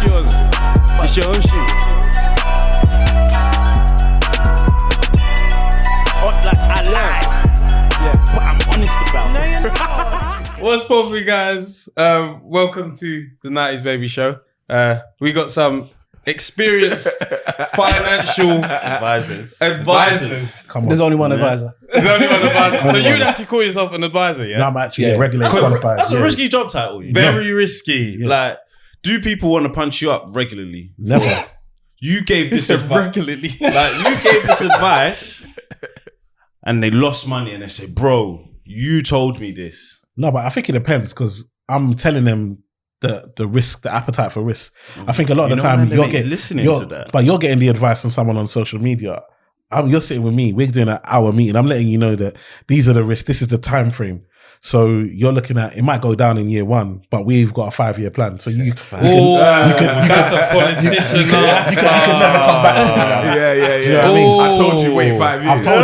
It's yours. It's your own shit. Like I lie. Yeah, but I'm honest about it. What's poppin', guys? Welcome to the 90s Baby Show. We got some experienced financial advisors. Come on. There's only one advisor. There's only one advisor. So you'd actually call yourself an advisor, yeah? No, I'm actually regulated qualified. That's a risky job title. Very risky. Yeah. Like, do people want to punch you up regularly? Never. You gave this advice. Regularly. Like, you gave this advice and they lost money and they say, bro, you told me this. No, but I think it depends because I'm telling them the risk, the appetite for risk. I think a lot of the time you're getting the advice from someone on social media. You're sitting with me. We're doing an hour meeting. I'm letting you know that these are the risks. This is the time frame. So you're looking at it might go down in year one, but we've got a 5-year plan. So you can that's a politician. You can never come back to me. Yeah. You know what I mean? I told you, wait 5 years. I've told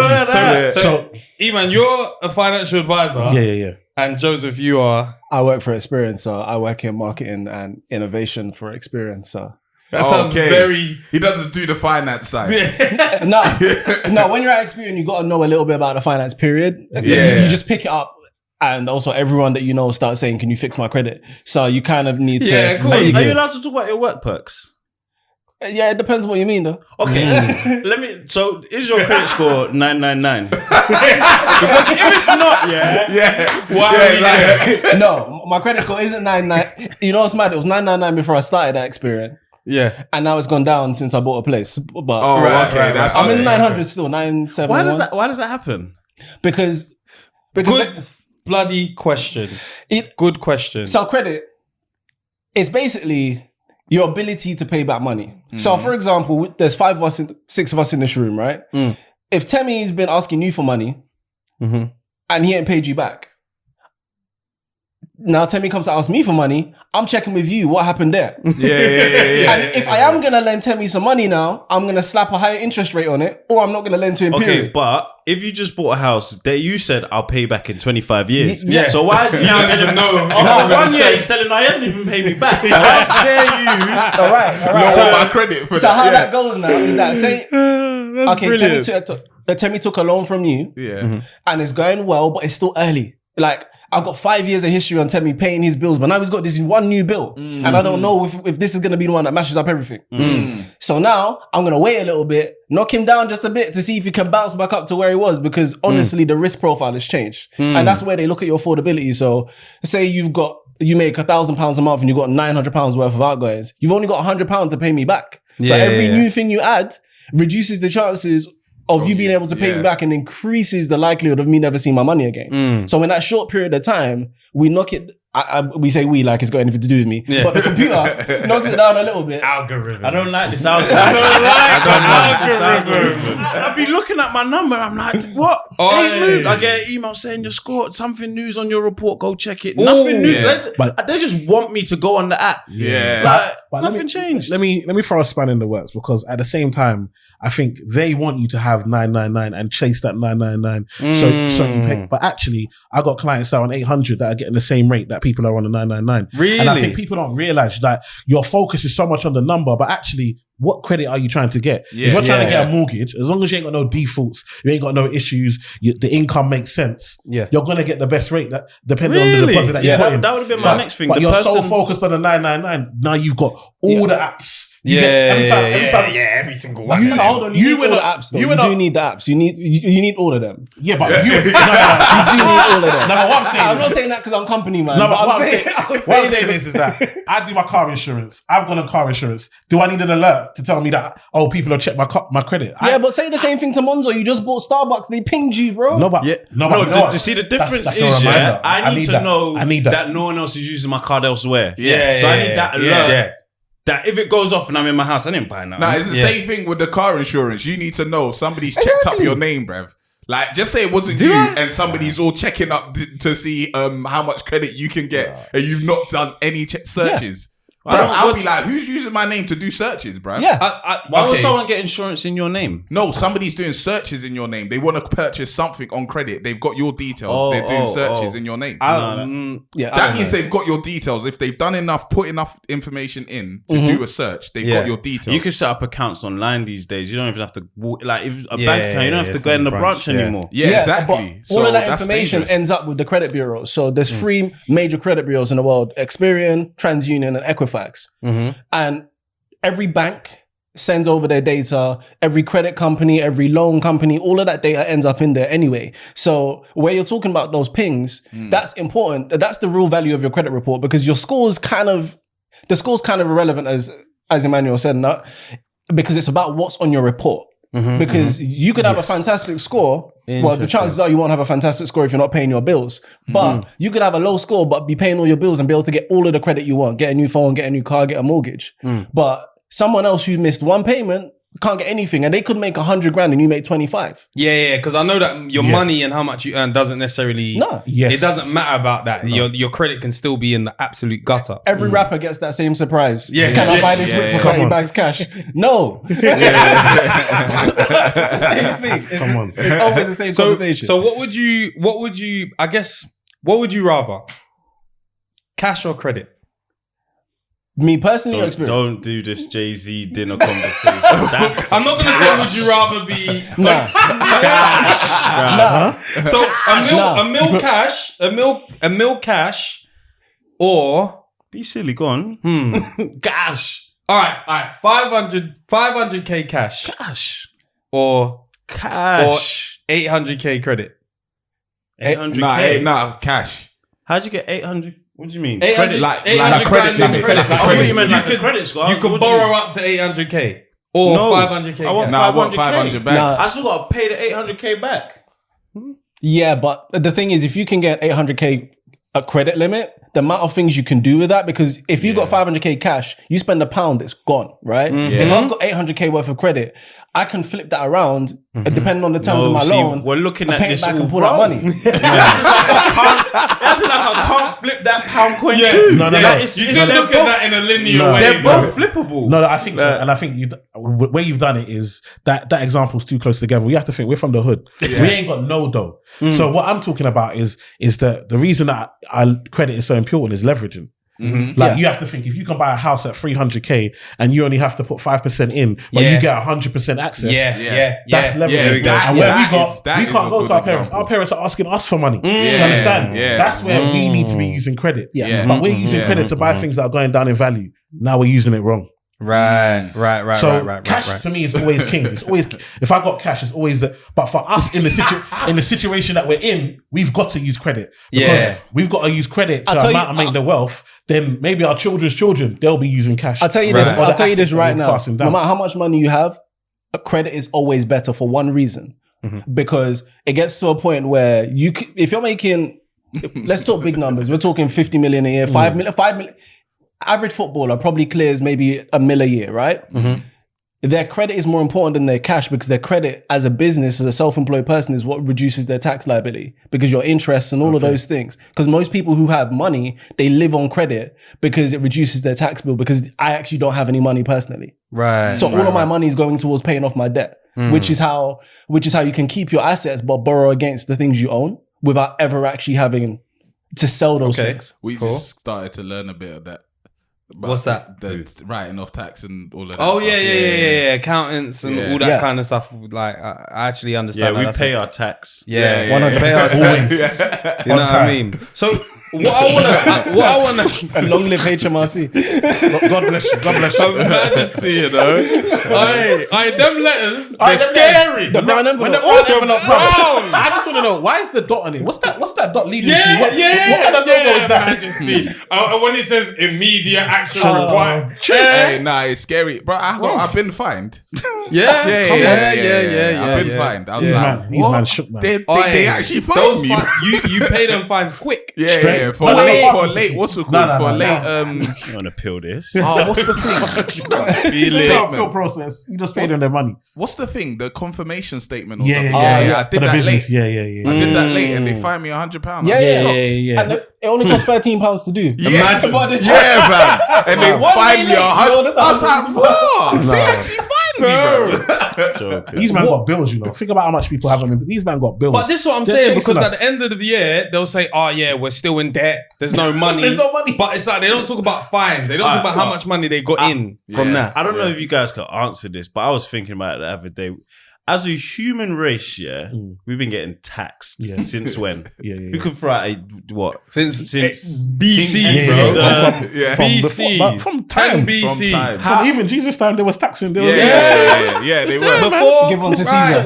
you. So Eman, you're a financial advisor. Yeah. And Joseph, you are. I work for Experian, so I work in marketing and innovation for Experian. So That sounds very. He doesn't do the finance side. no. When you're at Experian, you got to know a little bit about the finance period. Yeah. You just pick it up. And also everyone that you know starts saying, can you fix my credit? So you kind of need to... Yeah, cool. Are you allowed to talk about your work perks? Yeah, it depends what you mean though. Okay, so is your credit score 999? Because if it's not, why? No, my credit score isn't 99. You know what's mad? It was 999 before I started at Experian. Yeah. And now it's gone down since I bought a place. But That's I'm in the 900 still, 971. Why does that happen? Because Good bloody question. Good question. So credit is basically your ability to pay back money. So for example, there's 6 of us in this room, right? If Temmie's been asking you for money and he ain't paid you back, now Temmie comes to ask me for money, I'm checking with you what happened there. Yeah. And if I am going to lend Temmie some money now, I'm going to slap a higher interest rate on it, or I'm not going to lend to him, period. Okay, but if you just bought a house that you said I'll pay back in 25 years. Yeah. So why is he now telling him no? After 1 year, he's telling him he hasn't even paid me back. How dare you? All right. No, my credit for So that. how that goes now is that say, okay, brilliant. Temmie took a loan from you, and it's going well, but it's still early. Like, I've got 5 years of history on Temmie paying his bills, but now he's got this one new bill. And I don't know if this is going to be the one that mashes up everything. So now I'm going to wait a little bit, knock him down just a bit to see if he can bounce back up to where he was, because honestly, the risk profile has changed. And that's where they look at your affordability. So say you make £1,000 a month and you've got £900 worth of outgoings. You've only got £100 to pay me back. So every new thing you add reduces the chances of you being able to pay me back and increases the likelihood of me never seeing my money again. So in that short period of time, we knock it, we say we like it's got anything to do with me, but the computer knocks it down a little bit. Algorithm. I don't like this algorithm. I be looking at my number, I'm like, what? Ain't moved. I get an email saying you scored something news on your report, go check it. Nothing new. They just want me to go on the app. But Nothing changed. Let me throw a span in the works, because at the same time, I think they want you to have 999 and chase that 999 so you pay. But actually, I got clients that are on 800 that are getting the same rate that people are on the 999. Really? And I think people don't realize that your focus is so much on the number, but actually, what credit are you trying to get? If you're trying to get a mortgage, as long as you ain't got no defaults, you ain't got no issues, the income makes sense, you're going to get the best rate that depending on the deposit that you put in. That would have been my next thing. But you're so focused on the 999, now you've got all the apps. Every single one. Hold on, you need all the apps though. You do need the apps. You need all of them. Yeah, but you do need all of them. No, but what I'm saying I'm not saying that because I'm company man. No, but what I'm saying is that I do my car insurance. I've got a car insurance. Do I need an alert to tell me that, people have checked my credit? But say the same thing to Monzo. You just bought Starbucks. They pinged you, bro. You see the difference is, I need to know that no one else is using my card elsewhere. So I need that alert. That if it goes off and I'm in my house, I didn't buy nothing. Nah, it's the same thing with the car insurance. You need to know somebody's checked up your name, bruv. Like, just say it wasn't you and somebody's all checking up to see how much credit you can get and you've not done any searches. I'll be like, who's using my name to do searches, bro? Yeah. Why would someone get insurance in your name? No, somebody's doing searches in your name. They want to purchase something on credit. They've got your details. They're doing searches in your name. That means they've got your details. If they've done enough, put enough information in to do a search, they've got your details. You can set up accounts online these days. You don't even have to walk, like if a bank account, you don't have to go in the branch anymore. Yeah, exactly. But all of that information ends up with the credit bureaus. So there's 3 major credit bureaus in the world: Experian, TransUnion, and Equifax. And every bank sends over their data. Every credit company, every loan company, all of that data ends up in there anyway. So where you're talking about those pings, that's important. That's the real value of your credit report, because your score's kind of irrelevant, as Emmanuel said, because it's about what's on your report. Because you could have a fantastic score. Well, the chances are you won't have a fantastic score if you're not paying your bills. But you could have a low score, but be paying all your bills and be able to get all of the credit you want. Get a new phone, get a new car, get a mortgage. But someone else who missed one payment can't get anything, and they could make 100 grand and you make 25. Yeah, because I know that your money and how much you earn doesn't necessarily. It doesn't matter about that. Your credit can still be in the absolute gutter. Every rapper gets that same surprise. Can I buy this whip for 30 bags cash? No. It's the same thing. It's always the same conversation. So what would you rather? Cash or credit? Me personally, or Experian? Don't do this Jay-Z dinner conversation. I'm not going to say would you rather be cash. So a mil cash, or be silly, go on. Cash. All right. 500k cash. Cash. Or cash. Or 800k credit. 800k. Nah, cash. How'd you get 800? What do you mean? Credit, like credit limit. I thought you meant like a credit score. You could borrow up to 800k or 500k. I want 500 back. I still got to pay the 800k back. Yeah, but the thing is, if you can get 800k a credit limit, the amount of things you can do with that, because if you got 500k cash, you spend £1, it's gone, right? If I've got 800k worth of credit, I can flip that around depending on the terms of my loan. We're looking at this back all and pull out money. I can't flip that pound coin too. No. You can look at that in a linear way. They're both flippable. No, I think so. And I think where you've done it is that example's too close together. We have to think we're from the hood. We ain't got no dough. So what I'm talking about is that the reason that credit is so important is leveraging. You have to think, if you can buy a house at 300k and you only have to put 5% in, but you get 100% access. That's leveraging. And where we can't go to our parents. Our parents are asking us for money. Do you understand? That's where we need to be using credit. But we're using credit to buy things that are going down in value. Now we're using it wrong. Right. So cash to me is always king. It's always, if I got cash, it's always but for us in the situation that we're in, we've got to use credit, because we've got to use credit to make the wealth. Then maybe our children's children, they'll be using cash. I'll tell you this. I'll tell you this right now. No matter how much money you have, credit is always better for one reason, because it gets to a point where if you're making, let's talk big numbers. We're talking 50 million a year, 5 million. Average footballer probably clears maybe $1 million a year, right? Their credit is more important than their cash, because their credit as a business, as a self-employed person, is what reduces their tax liability, because your interests and all of those things. Because most people who have money, they live on credit because it reduces their tax bill, because I actually don't have any money personally. So all of my money is going towards paying off my debt, which is how you can keep your assets but borrow against the things you own without ever actually having to sell those things. We just started to learn a bit of that. What's that? The writing off tax and all of that. Oh, yeah. Accountants and all that kind of stuff. Like, I actually understand. Yeah, we pay our tax. 100% always. You know what I mean? So what I want to, and long live HMRC. God bless you. Her Majesty, you know. Aye, them letters, they're scary. When they're all going up brown. I just want to know, why is the dot on it? What's that dot leading to? What kind of logo is that? Majesty. When it says immediate action required. Hey, nah, it's scary. Bro, I've been fined. Yeah. I've been fined. I was like, these man shook, man. They actually fined me. You pay them fines quick. Yeah. For late. What's it called? For late. You want to peel this? What's the thing? Statement process. You just paid them their money. What's the thing? The confirmation statement or something. Yeah. I did that late. Yeah. I did that late, and they fined me £100. Yeah. And it only costs £13 to do. Yes. Man. And they fined me £100. I was like, bro, they actually fined me, bro. These man got bills, you know. Think about how much people have them. These man got bills. But this is what I'm saying, because at the end of the year, they'll say, oh yeah, we're still in debt. There's no money. There's no money. But it's like, they don't talk about fines. They don't talk about how much money they got in from that. I don't know if you guys can answer this, but I was thinking about it the other day. As a human race, we've been getting taxed since when? We could throw out what? Since BC, bro. BC. From time. BC. From even Jesus' time, there was taxing. They were. Before, give on to Caesar.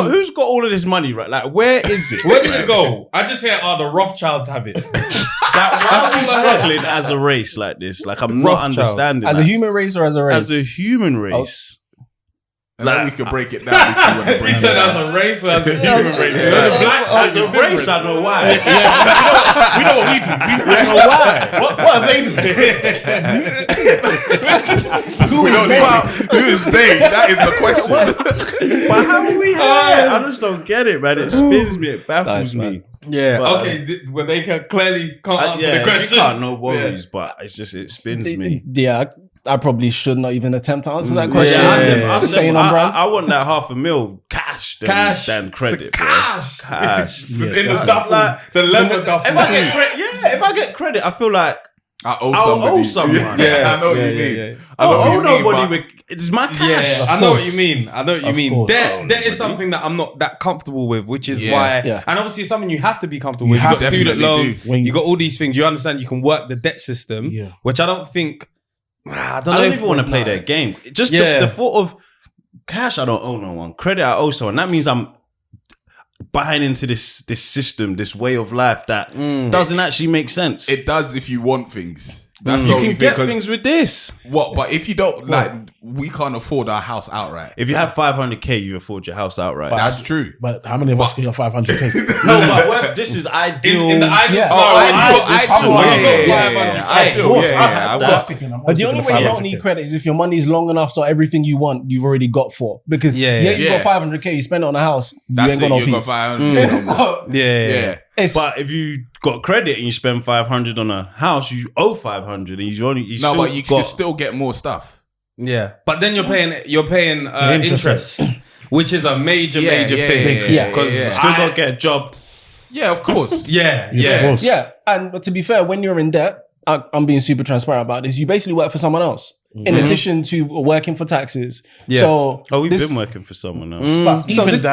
Who's got all of this money, right? Like, where is it? Where did it go? I just hear, the Rothschilds have it. Why are we struggling as a race like this? Like, I'm not understanding. As a human race or as a race? As a human race. And then we could break it down. He said as a race or as a human race. As a race, I know why. We know what we do. We know why. What are they doing? We don't know who is they. That is the question. But how are we here? I just don't get it, man. It spins me. It baffles me. Yeah. But, okay. Well, they can't answer the question. You can't, no worries. But it's just, it spins me. Yeah. I probably should not even attempt to answer that question. I want that $500,000 cash than credit, bro. Cash. In the duffel, like, the leather duffel. If I get credit, I feel like I owe someone. Yeah, I know what you mean. I owe nobody. It's my cash. Yeah, I know what you mean. Debt is something that I'm not that comfortable with, which is why. And obviously, it's something you have to be comfortable with. You got student loans. You got all these things. You understand? You can work the debt system, which I don't think. I don't even want to play their game. Just the thought of cash, I don't owe no one. Credit, I owe someone. That means I'm buying into this system, this way of life that doesn't actually make sense. It does if you want things. That's you can get things with this. What? But if you don't, we can't afford our house outright. If you have 500k, you afford your house outright. That's true. But how many of us can get 500k? No, but this is ideal. In the ideal But the only way you don't need credit is if your money's long enough, so everything you want, you've already got for. Because you got 500k, you spend it on a house, you ain't got no peace. But if you got credit and you spend 500 on a house, you owe 500, and but you can still get more stuff. Yeah, but then you're paying interest, which is a major thing. Yeah, because still got to get a job. Yeah, of course. Yeah. But to be fair, when you're in debt, I'm being super transparent about this. You basically work for someone else. In addition to working for taxes. Yeah. So we've been working for someone else. So this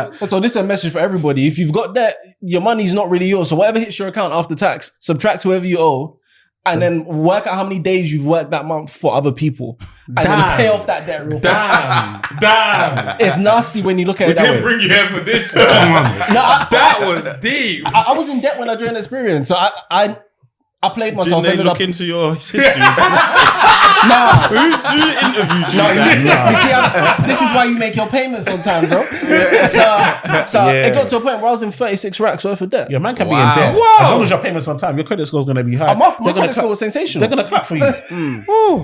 is a message for everybody. If you've got debt, your money's not really yours. So whatever hits your account after tax, subtract whoever you owe, and then work out how many days you've worked that month for other people. And then pay off that debt real fast. Damn. It's nasty when you look at it that way. We didn't bring you here for this. That was deep. I was in debt when I joined Experian. So I played myself. Didn't they look into your history? Who interviewed you? You see, this is why you make your payments on time, bro. So it got to a point where I was in 36 racks worth of debt. Yeah, man can be in debt. As long as your payments on time, your credit score is going to be high. My credit score was sensational. They're going to clap for you.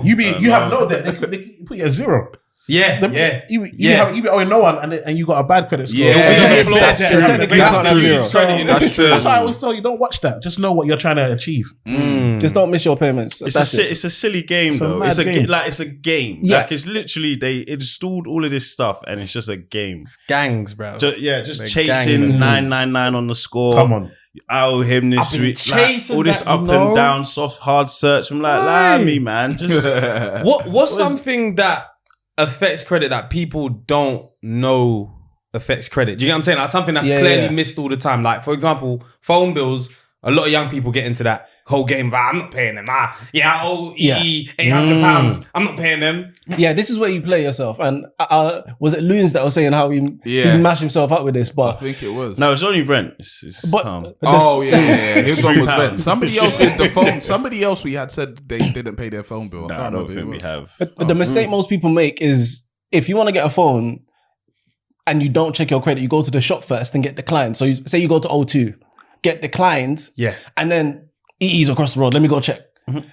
You have no debt. They put you at zero. You be owing no one, and you got a bad credit score. That's true. That's why I always tell you, don't watch that. Just know what you're trying to achieve. Just don't miss your payments. It's a silly game, though. It's a game. Yeah. Like, it's literally, they installed all of this stuff, and it's just a game. It's gangs, bro. Just chasing 999 on the score. Come on. I owe him this week. All this up and down, soft, hard search. I'm like, lie me, man. Just what's something that affects credit that people don't know affects credit? Do you get what I'm saying? Like something that's clearly missed all the time. Like, for example, phone bills. A lot of young people get into that whole game, but I'm not paying them. I owe EE £800. I'm not paying them. Yeah, this is where you play yourself. And was it Loons that was saying how he mashed himself up with this? But I think it was. No, it's only rent. It's calm. His one was rent. Somebody else with the phone. Somebody else we had said they didn't pay their phone bill. I don't think we have. But the mistake most people make is if you want to get a phone, and you don't check your credit, you go to the shop first and get declined. So say you go to O2, get declined, and then EE's across the road. Let me go check. Mm-hmm.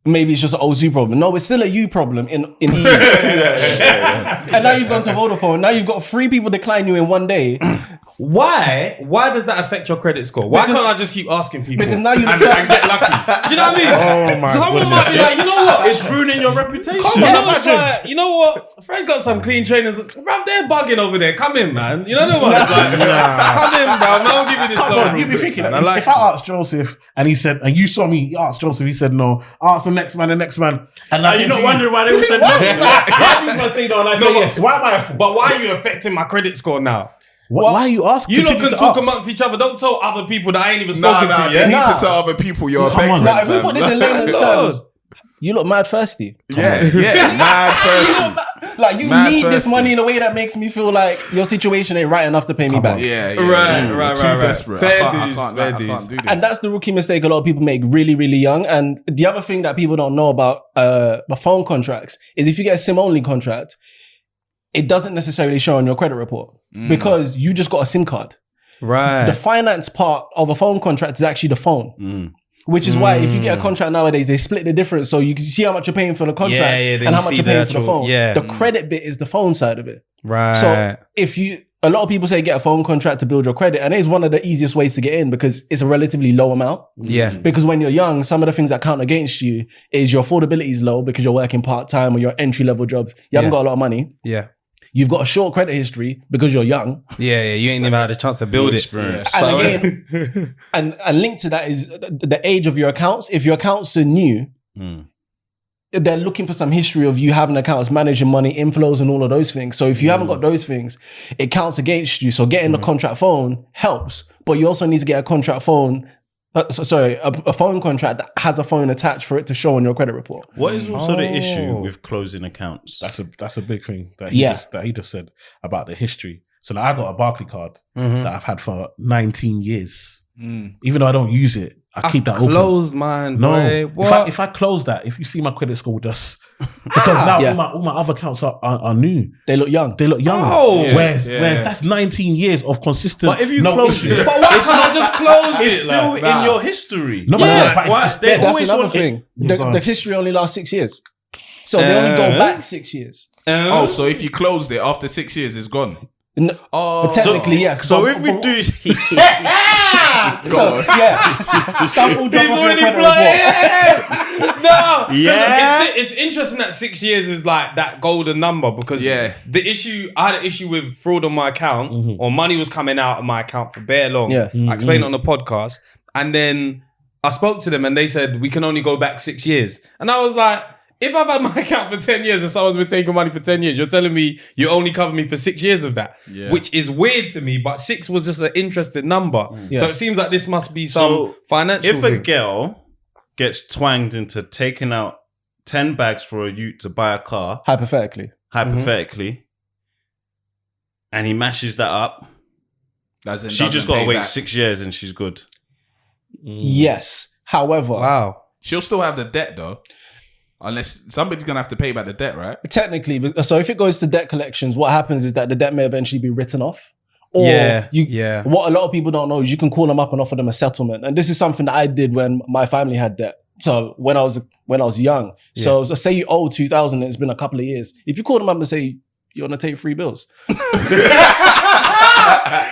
Maybe it's just an O2 problem. No, it's still a U problem in EE. And now you've gone to Vodafone. Now you've got 3 people decline you in one day. Why does that affect your credit score? Why can't I just keep asking people? Because now you and get lucky. Do you know what I mean? Oh my Someone might be like, you know what? It's ruining your reputation. You know what? Fred got some clean trainers. Bruv, they're bugging over there. Come in, man. You know the ones? Come in, bro. I'll give you this stuff. You'd be thinking, if I asked Joseph and he said, and you saw me ask Joseph, he said no. Ask the next man. And like, you're not wondering why they all said no. Why did you say no and I say yes? Why am I a fool? But why are you affecting my credit score now? Why are you asking? You lot can talk amongst each other. Don't tell other people that I ain't even spoken to yet. You need to tell other people you're a big friend. If we put this in layman's terms, you look mad thirsty. Mad thirsty. Like you need this money in a way that makes me feel like your situation ain't right enough to pay me back. Right. Too desperate. I can't do this. And that's the rookie mistake a lot of people make really, really young. And the other thing that people don't know about phone contracts is if you get a SIM-only contract, it doesn't necessarily show on your credit report because you just got a SIM card. Right. The finance part of a phone contract is actually the phone. Which is why if you get a contract nowadays, they split the difference. So you can see how much you're paying for the contract and how much you're paying for the phone. The credit bit is the phone side of it. Right. So a lot of people say get a phone contract to build your credit, and it is one of the easiest ways to get in because it's a relatively low amount. Yeah. Because when you're young, some of the things that count against you is your affordability is low because you're working part-time or your entry-level job. You haven't got a lot of money. Yeah. You've got a short credit history because you're young. Yeah, you ain't even had a chance to build it. And again, and linked to that is the age of your accounts. If your accounts are new, they're looking for some history of you having accounts, managing money, inflows and all of those things. So if you haven't got those things, it counts against you. So getting the contract phone helps, but you also need to get a contract phone a phone contract that has a phone attached for it to show on your credit report. What is also the issue with closing accounts? That's a big thing that he just said about the history. So now I got a Barclays card that I've had for 19 years. Even though I don't use it, I keep that open. Closed mine, boy. No, if I close that, if you see my credit score, just because now all my other accounts are new. They look young. Oh, whereas that's 19 years of consistent. But if you close it, but why can't I just close it? It's still in your history. No, but that's another thing. The history only lasts 6 years, so they only go back 6 years. So if you closed it after 6 years, it's gone. No, technically, yes. So if we do, stuff will drop off your credit report. No, it's interesting that 6 years is like that golden number because I had an issue with fraud on my account or money was coming out of my account for bare long. I explained it on the podcast, and then I spoke to them and they said we can only go back 6 years, and I was like, if I've had my account for 10 years and someone's been taking money for 10 years, you're telling me you only cover me for 6 years of that, which is weird to me, but 6 was just an interesting number. So it seems like this must be some financial thing. If a girl gets twanged into taking out 10 bags for a youth to buy a car, hypothetically, and he mashes that up, she just got to wait 6 years and she's good. Yes. However, she'll still have the debt though. Unless somebody's going to have to pay back the debt, right? Technically. So if it goes to debt collections, what happens is that the debt may eventually be written off. Or what a lot of people don't know is you can call them up and offer them a settlement. And this is something that I did when my family had debt. So when I was young. So say you owe 2,000 and it's been a couple of years. If you call them up and say, you want to take 3 bills?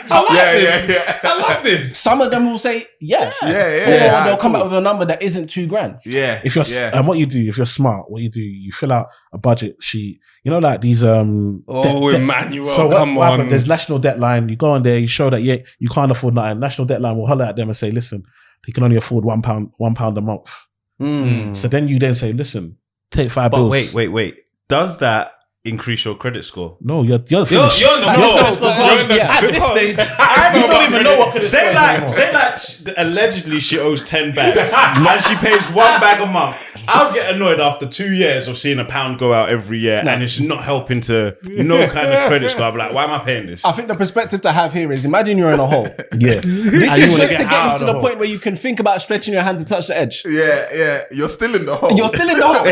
I love this. Some of them will say, or they'll come out with a number that isn't $2,000. If you're and what you do, if you're smart, you fill out a budget sheet. You know, like these Emmanuel, so come on. There's national debt line. You go on there, you show that you can't afford nothing. National debt line will holler at them and say, listen, they can only afford £1 a month. So then you say, listen, take 5 bills. Wait. Does that increase your credit score? No, you're finished. You're on the floor. At this stage, you don't even know what credit score is anymore. Say like allegedly she owes 10 bags and she pays 1 bag a month. I'll get annoyed after 2 years of seeing £1 go out every year and it's not helping to no kind of credit score. I'm like, why am I paying this? I think the perspective to have here is imagine you're in a hole. Yeah. This is just to get you to the point where you can think about stretching your hand to touch the edge. Yeah. You're still in the hole. You're still in the hole.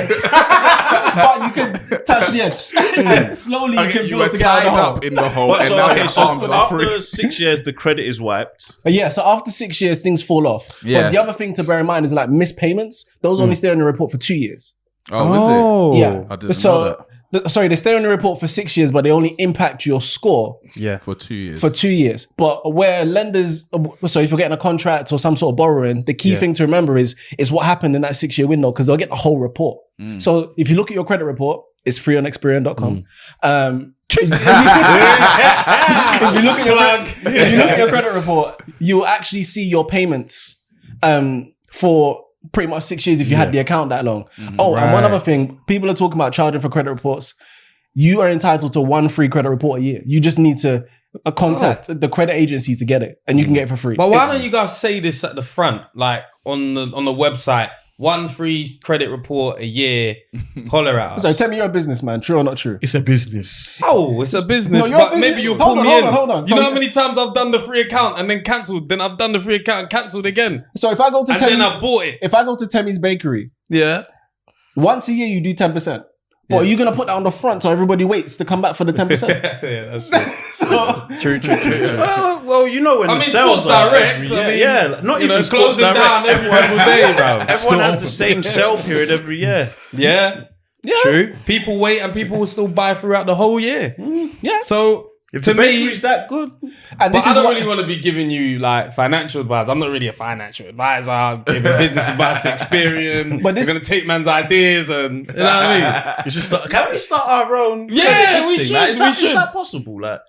But you can touch the edge. And slowly you can build to get out of the hole. Up in the hole and now your arms are free. After 6 years, the credit is wiped. Yeah, so after 6 years, things fall off. Yeah. But the other thing to bear in mind is like missed payments. Those only stay on the report for 2 years. Oh, is it? Yeah. I didn't know that. Sorry, they stay on the report for 6 years, but they only impact your score. Yeah. For 2 years. For 2 years. But where lenders, so if you're getting a contract or some sort of borrowing, the key thing to remember is what happened in that 6 year window, because they'll get the whole report. So if you look at your credit report, it's free on Experian.com. If you look at your credit report, you'll actually see your payments for pretty much 6 years if you had the account that long. And one other thing, people are talking about charging for credit reports. You are entitled to 1 free credit report a year. You just need to contact the credit agency to get it, and you can get it for free. But why don't you guys say this at the front, like on the website? 1 free credit report a year. Holler at us. So tell me you're a businessman, true or not true? It's a business. Oh, it's a business, but maybe you'll pull me in. Hold on. You know how many times I've done the free account and then cancelled, then I've done the free account and cancelled again. So if I go to then I bought it. If I go to Temmie's Bakery, once a year you do 10%. But are you going to put that on the front so everybody waits to come back for the 10%? Yeah, that's true. True. Well, you know when the sales are direct. Not even closing down every single day, bro. Everyone has the same sale period every year. Yeah. True. People wait and people will still buy throughout the whole year. Yeah. So if to me, is that good? And but I don't really want to be giving you like financial advice. I'm not really a financial advisor. I'm giving business advice to Experian. But we're going to take man's ideas and, you know what I mean? It's just like, can we start our own? Yeah, we should. Like, is that possible? Like,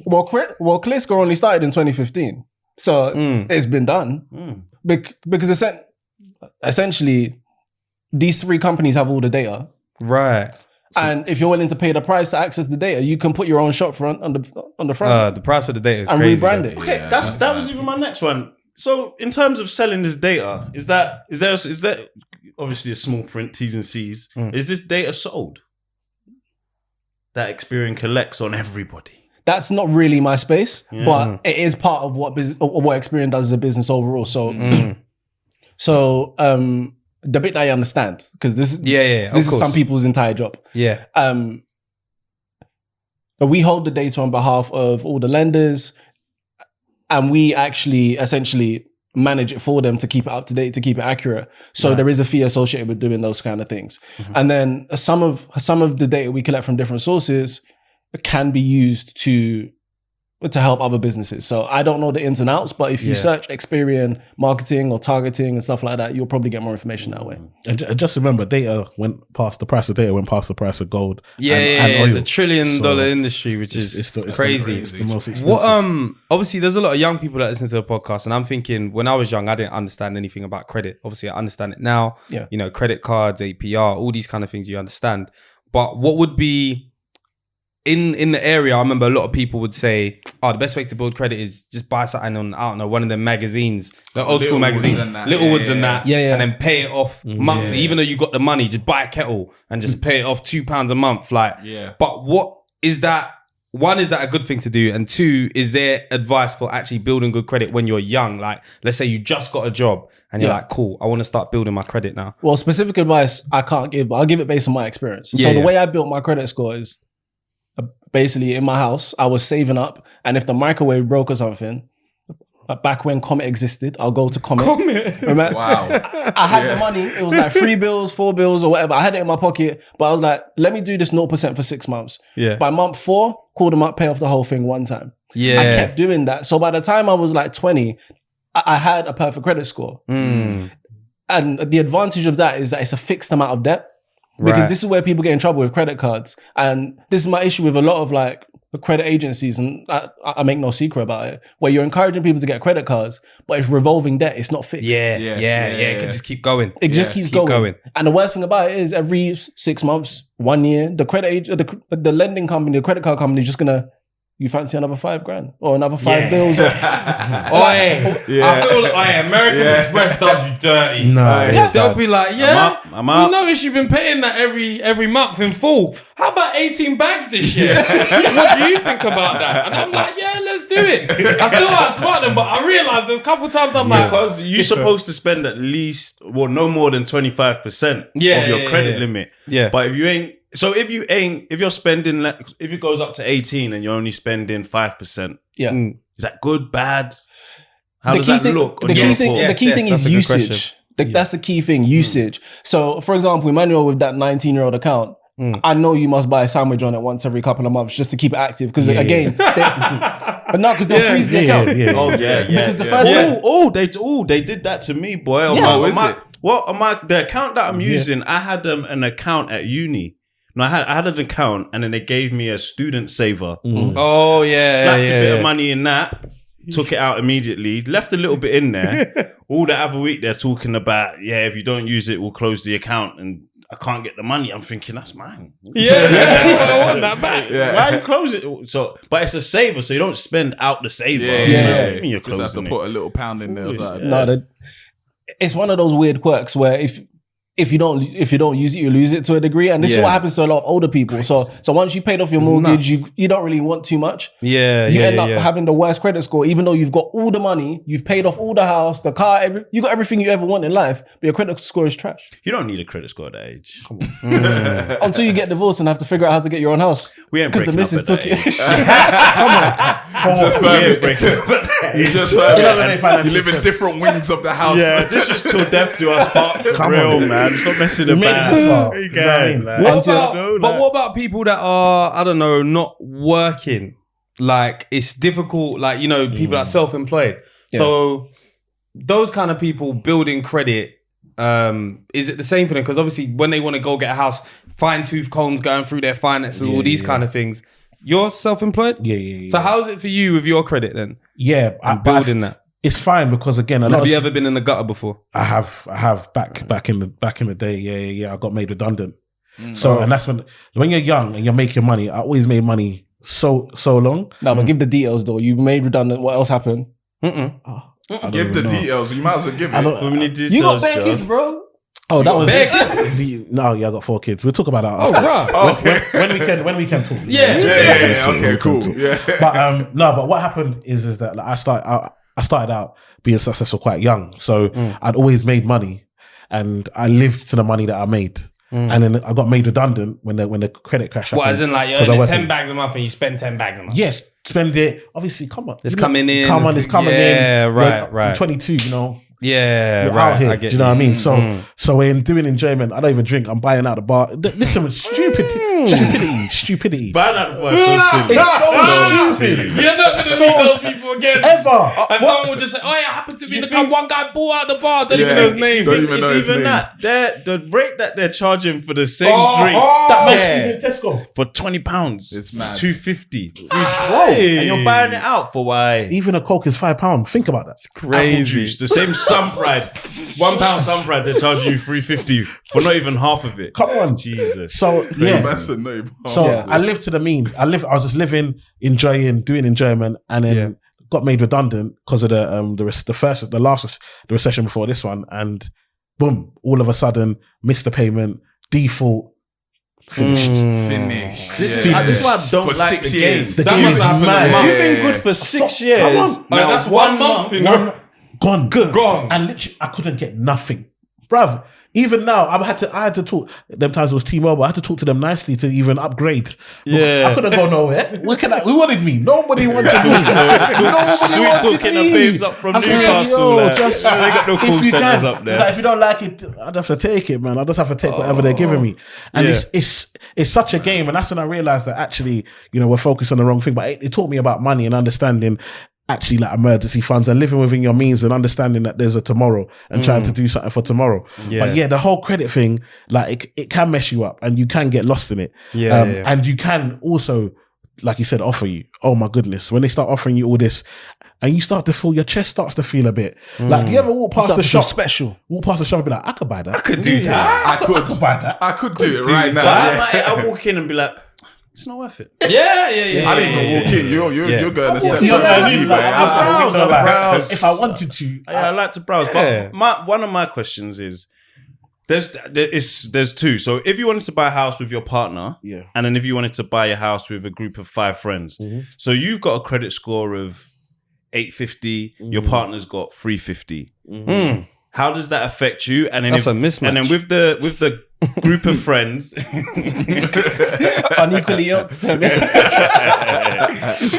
well, ClearScore only started in 2015. So it's been done. Because essentially, these 3 companies have all the data. Right. And if you're willing to pay the price to access the data, you can put your own shop front on the front. The price for the data is and crazy. And rebrand it. Okay, that was even my next one. So in terms of selling this data, is there obviously a small print, T's and C's? Is this data sold? That Experian collects on everybody. That's not really my space, but it is part of what Experian does as a business overall. So, the bit that I understand, because this is some people's entire job. Yeah. We hold the data on behalf of all the lenders, and we actually essentially manage it for them to keep it up to date, to keep it accurate. So there is a fee associated with doing those kind of things. And then some of the data we collect from different sources can be used to help other businesses. So I don't know the ins and outs, but if you search Experian marketing or targeting and stuff like that, you'll probably get more information that way. And just remember, the price of data went past the price of gold. And oil. It's $1 trillion industry, which is crazy. It's the most expensive. What, obviously, there's a lot of young people that listen to the podcast, and I'm thinking, when I was young, I didn't understand anything about credit. Obviously, I understand it now. Yeah. You know, credit cards, APR, all these kind of things you understand. But what would be in the area? I remember a lot of people would say, "Oh, the best way to build credit is just buy something on, I don't know, one of them magazines, the old school magazines, Littlewoods and that, and then pay it off monthly. Even though you got the money, just buy a kettle and just pay it off £2 a month. But what is that? One, is that a good thing to do? And 2, is there advice for actually building good credit when you're young? Like, let's say you just got a job and you're like, cool, I want to start building my credit now. Well, specific advice I can't give, but I'll give it based on my experience. So the way I built my credit score is, basically in my house, I was saving up, and if the microwave broke or something, back when Comet existed, I'll go to Comet. Remember? Wow. I had the money. It was like 3 bills, 4 bills, or whatever. I had it in my pocket, but I was like, let me do this 0% for 6 months. Yeah. By month 4, call them up, pay off the whole thing one time. Yeah. I kept doing that. So by the time I was like 20, I had a perfect credit score. And the advantage of that is that it's a fixed amount of debt. Because this is where people get in trouble with credit cards. And this is my issue with a lot of like credit agencies, and I make no secret about it, where you're encouraging people to get credit cards, but it's revolving debt. It's not fixed. Yeah. It can just keep going. It just keeps going. And the worst thing about it is every 6 months, 1 year, the credit the lending company, the credit card company is just going to You fancy another $5,000 or another 5 bills? I feel like American Express does you dirty. No, they'll be like, I'm up. We noticed you've been paying that every month in full. How about 18 bags this year? What do you think about that? And I'm like, yeah, let's do it. I still outsmart them, but I realized there's a couple times I'm like, because you're supposed to spend at least, no more than 25% of your credit limit. Yeah, but if you're spending, if it goes up to 18 and you're only spending 5%, is that good, bad? How does that look? The key thing is usage. That's the key thing, usage. So, for example, Emmanuel with that 19-year-old account, I know you must buy a sandwich on it once every couple of months just to keep it active. Because but no, because they'll freeze the account. Because the first they did that to me, boy. The account that I'm using, I had an account at uni. No, I had an account, and then they gave me a student saver. Oh yeah, slapped a bit of money in that, took it out immediately, left a little bit in there. All the other week they're talking about, if you don't use it, we'll close the account, and I can't get the money. I'm thinking that's mine. I want that back. Why you close it? So, but it's a saver, so you don't spend out the saver. You just have to put a little pound in there. No, it's one of those weird quirks where if you don't use it, you lose it to a degree, and this is what happens to a lot of older people. Crazy. So once you paid off your mortgage, you don't really want too much. You end up having the worst credit score, even though you've got all the money, you've paid off all the house, the car, you got everything you ever want in life, but your credit score is trash. You don't need a credit score at that age. Come on. Until you get divorced and have to figure out how to get your own house. We ain't because the missus took it. You live in different wings of the house. Yeah, this is till death do us part. Come on, man. Stop messing about. What about people that are, I don't know, not working? Like, it's difficult, like, people that are self-employed. So those kind of people building credit, is it the same for them? Because obviously when they want to go get a house, fine-tooth combs going through their finances, all these kind of things. You're self-employed? Yeah. So how is it for you with your credit then? Yeah. Building that. It's fine because again, have you ever been in the gutter before? I have back in the day. Yeah. I got made redundant. So and that's when you're young and you're making money. I always made money so long. No, but give the details though. You made redundant. What else happened? Give the details. You might as well give it. You got bare kids, bro. Oh, that was I got 4 kids. We'll talk about that. When we can talk. Okay, cool. Yeah. But what happened is that like, I started out being successful quite young. So I'd always made money and I lived to the money that I made. And then I got made redundant when the credit crash happened. What, as in like you're earning 10 bags a month and you spend 10 bags a month? Yes, spend it. Obviously, come on. It's coming in. It's coming in. Yeah, right. You're 22, Yeah, you're out here. Do you know what I mean? So in doing enjoyment, I don't even drink. I'm buying out the bar. Listen, stupidity. Buying out the bar is so silly. It's so stupid. You're not going to meet those people again. Ever. And someone will just say, it happened to me. Look how one guy bought out the bar. Don't even know his name. It's even that. The rate that they're charging for the same drink. That makes in Tesco. For £20. It's mad. $2.50. And you're buying it out for why? Even a Coke is £5. Think about that. It's crazy. Apple juice, the same Sunpride. £1 Sunpride, they're charging you $3.50 for not even half of it. Come on. Jesus. So I lived to the means. I was just living, enjoying, doing enjoyment, and then got made redundant because of the recession before this one, and boom, all of a sudden missed the payment, default. Finished. This is why I don't for like 6 the years. game. The game is mad. You've been good for 6 years. Now that's 1 month. Gone. And literally, I couldn't get nothing, bruv. Even now, I had to talk. Them times it was T-Mobile. I had to talk to them nicely to even upgrade. Yeah, I couldn't go nowhere. Who wanted me? Nobody wanted me. Sweet talking the babes up from Newcastle. They got no call centers up there. Like, if you don't like it, I'd have to take it, man. I just have to take whatever they're giving me. And it's such a game. And that's when I realized that actually, we're focused on the wrong thing. But it taught me about money and understanding actually like emergency funds and living within your means and understanding that there's a tomorrow and trying to do something for tomorrow. But the whole credit thing, like it can mess you up and you can get lost in it. And you can also, like you said, offer you, oh my goodness, when they start offering you all this and you start to feel, your chest starts to feel a bit. Like, you ever walk past the shop? Walk past the shop and be like, I could buy that. I could do that. I could buy that. I could do it right now. I walk in and be like, it's not worth it. Yeah. I didn't even walk in. You're going a step further. If I wanted to, I like to browse. But one of my questions is, there's two. So if you wanted to buy a house with your partner, and then if you wanted to buy a house with a group of 5 friends, so you've got a credit score of 850, your partner's got 350. How does that affect you? And then that's a mismatch. And then with the group of friends, unequally yoked.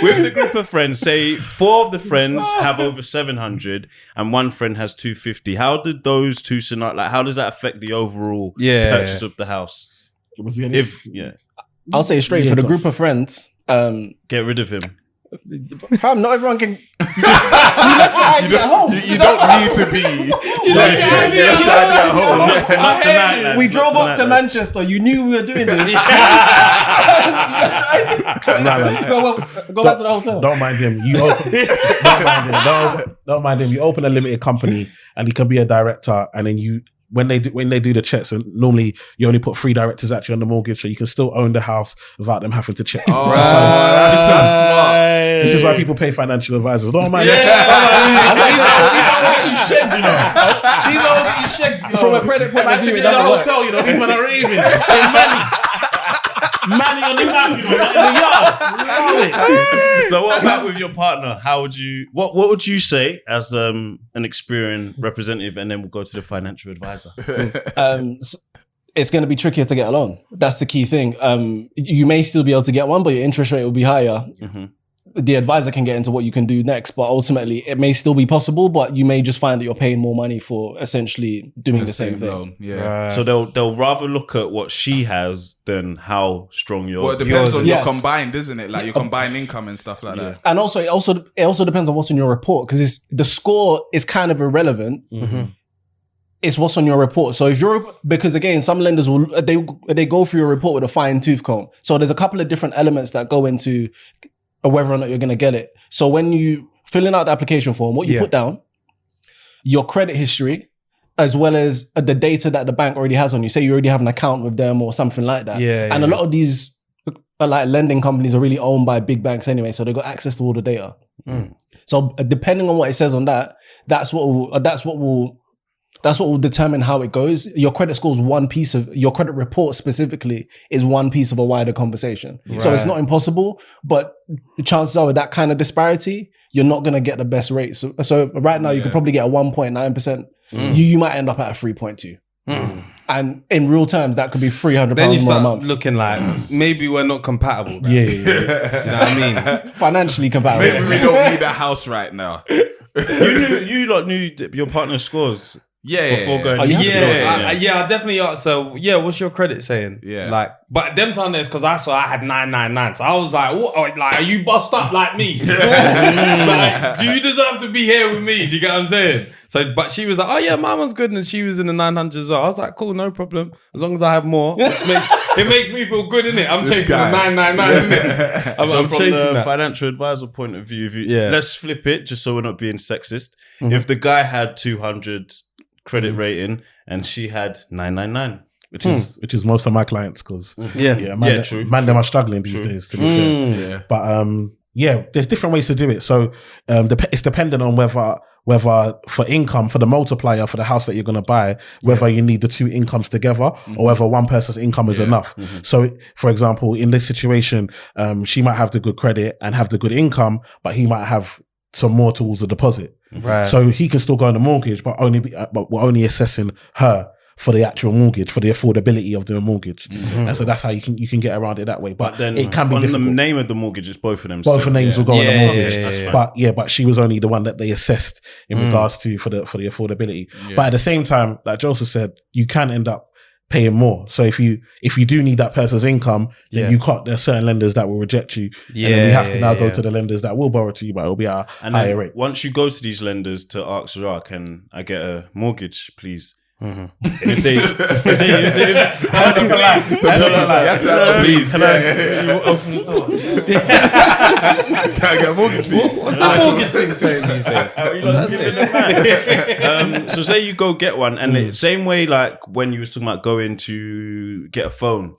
With the group of friends, say 4 of the friends have over 700 and 1 friend has 250. How did those two how does that affect the overall purchase of the house? I'll say straight for the group of friends, get rid of him. Fam, not everyone can. You don't need to be. We drove up to Manchester. You knew we were doing this. Go back to the hotel. Don't mind him. Don't mind him. You open a limited company, and he can be a director, and then when they do the checks, and normally you only put 3 directors actually on the mortgage, so you can still own the house without them having to check. That's smart. This is why people pay financial advisors. Don't mind. These are what you shed. From a credit point of view, in the hotel, these men are raving. Manny on the map, in the yard. So what about with your partner? How would you? What would you say as an Experian representative, and then we'll go to the financial advisor. It's going to be trickier to get a loan. That's the key thing. You may still be able to get one, but your interest rate will be higher. The advisor can get into what you can do next, but ultimately it may still be possible, but you may just find that you're paying more money for essentially doing the same thing. Loan. Yeah. So they'll rather look at what she has than how strong yours. Well, it depends on your combined, isn't it? Like your combined income and stuff like that. And also, it also depends on what's in your report, because the score is kind of irrelevant. It's what's on your report. So because again, some lenders they go through your report with a fine tooth comb. So there's a couple of different elements that go into whether or not you're going to get it. So when you filling out the application form, what you put down, your credit history, as well as the data that the bank already has on you. Say you already have an account with them or something like that. And a lot of these like lending companies are really owned by big banks anyway, so they've got access to all the data. So depending on what it says on that, that's what will determine how it goes. Your credit score is one piece of your credit report specifically is one piece of a wider conversation. Right. So it's not impossible, but the chances are with that kind of disparity, you're not going to get the best rate. So right now you could probably get a 1.9%. You might end up at a 3.2. And in real terms, that could be £300 then you more a start month. Looking like maybe we're not compatible. Yeah. Do you know what I mean? Financially compatible. Maybe we don't need a house right now. You lot knew your partner's scores. Before going. I definitely asked. So what's your credit saying? But them time days, because I had 999, so I was like, what? Like, are you bust up like me? Like, do you deserve to be here with me? Do you get what I'm saying? So, but she was like, oh yeah, my one's good, and she was in the 900 as well. I was like, cool, no problem, as long as I have more, which makes me feel good, innit? I'm chasing the 999, innit? I'm from chasing the that. financial advisor point of view, let's flip it, just so we're not being sexist. If the guy had 200 credit rating and she had 999, which is most of my clients, because true. Them are struggling these days, to be fair. But there's different ways to do it. So it's dependent on whether for income, for the multiplier for the house that you're going to buy, whether you need the 2 incomes together or whether one person's income is enough. So for example, in this situation, she might have the good credit and have the good income, but he might have some more towards the deposit. Right. So he can still go on the mortgage, but we're only assessing her for the actual mortgage, for the affordability of the mortgage. And so that's how you can get around it that way. But then it can be difficult. The name of the mortgage is both of them. Both names will go on the mortgage. Yeah. But she was only the one that they assessed in regards to for the affordability. But at the same time, like Joseph said, you can end up paying more. So if you do need that person's income, then you can't. There's certain lenders that will reject you. And then we have to now go to the lenders that will borrow to you, but it'll be a higher rate. Once you go to these lenders to ask, can I get a mortgage, please? If they please, can you open the door? Can I get a mortgage, please? What's that mortgage thing saying these days? So say you go get one, and the same way like when you was talking about going to get a phone,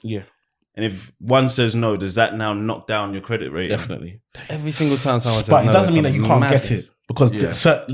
And if one says no, does that now knock down your credit rating? Definitely. Every single time someone says but no, it doesn't mean that you can't get it, because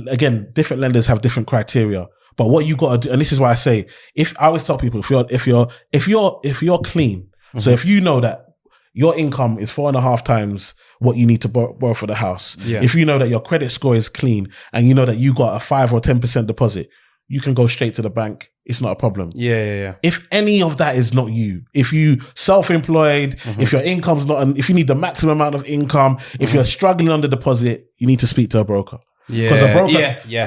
again, different lenders have different criteria. But what you got to do, and this is why I say, if I always tell people, if you're clean, so if you know that your income is 4.5 times what you need to borrow for the house, if you know that your credit score is clean, and you know that you got a 5 or 10% deposit, you can go straight to the bank. It's not a problem. Yeah. If any of that is not you, if you self-employed, if your income's not, if you need the maximum amount of income, if you're struggling on the deposit, you need to speak to a broker. Because a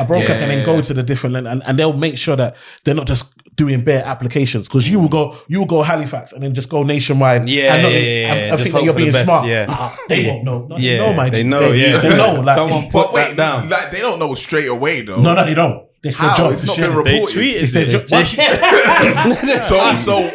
broker can then go to the different lender, and they'll make sure that they're not just doing bare applications. Because you will go Halifax and then just go nationwide. I think that you're being smart. They won't know. No, they know, my they know. They know. Like, someone put that down. Like, they don't know straight away though. No, they don't. It's their job. It's not been reported. It's their job.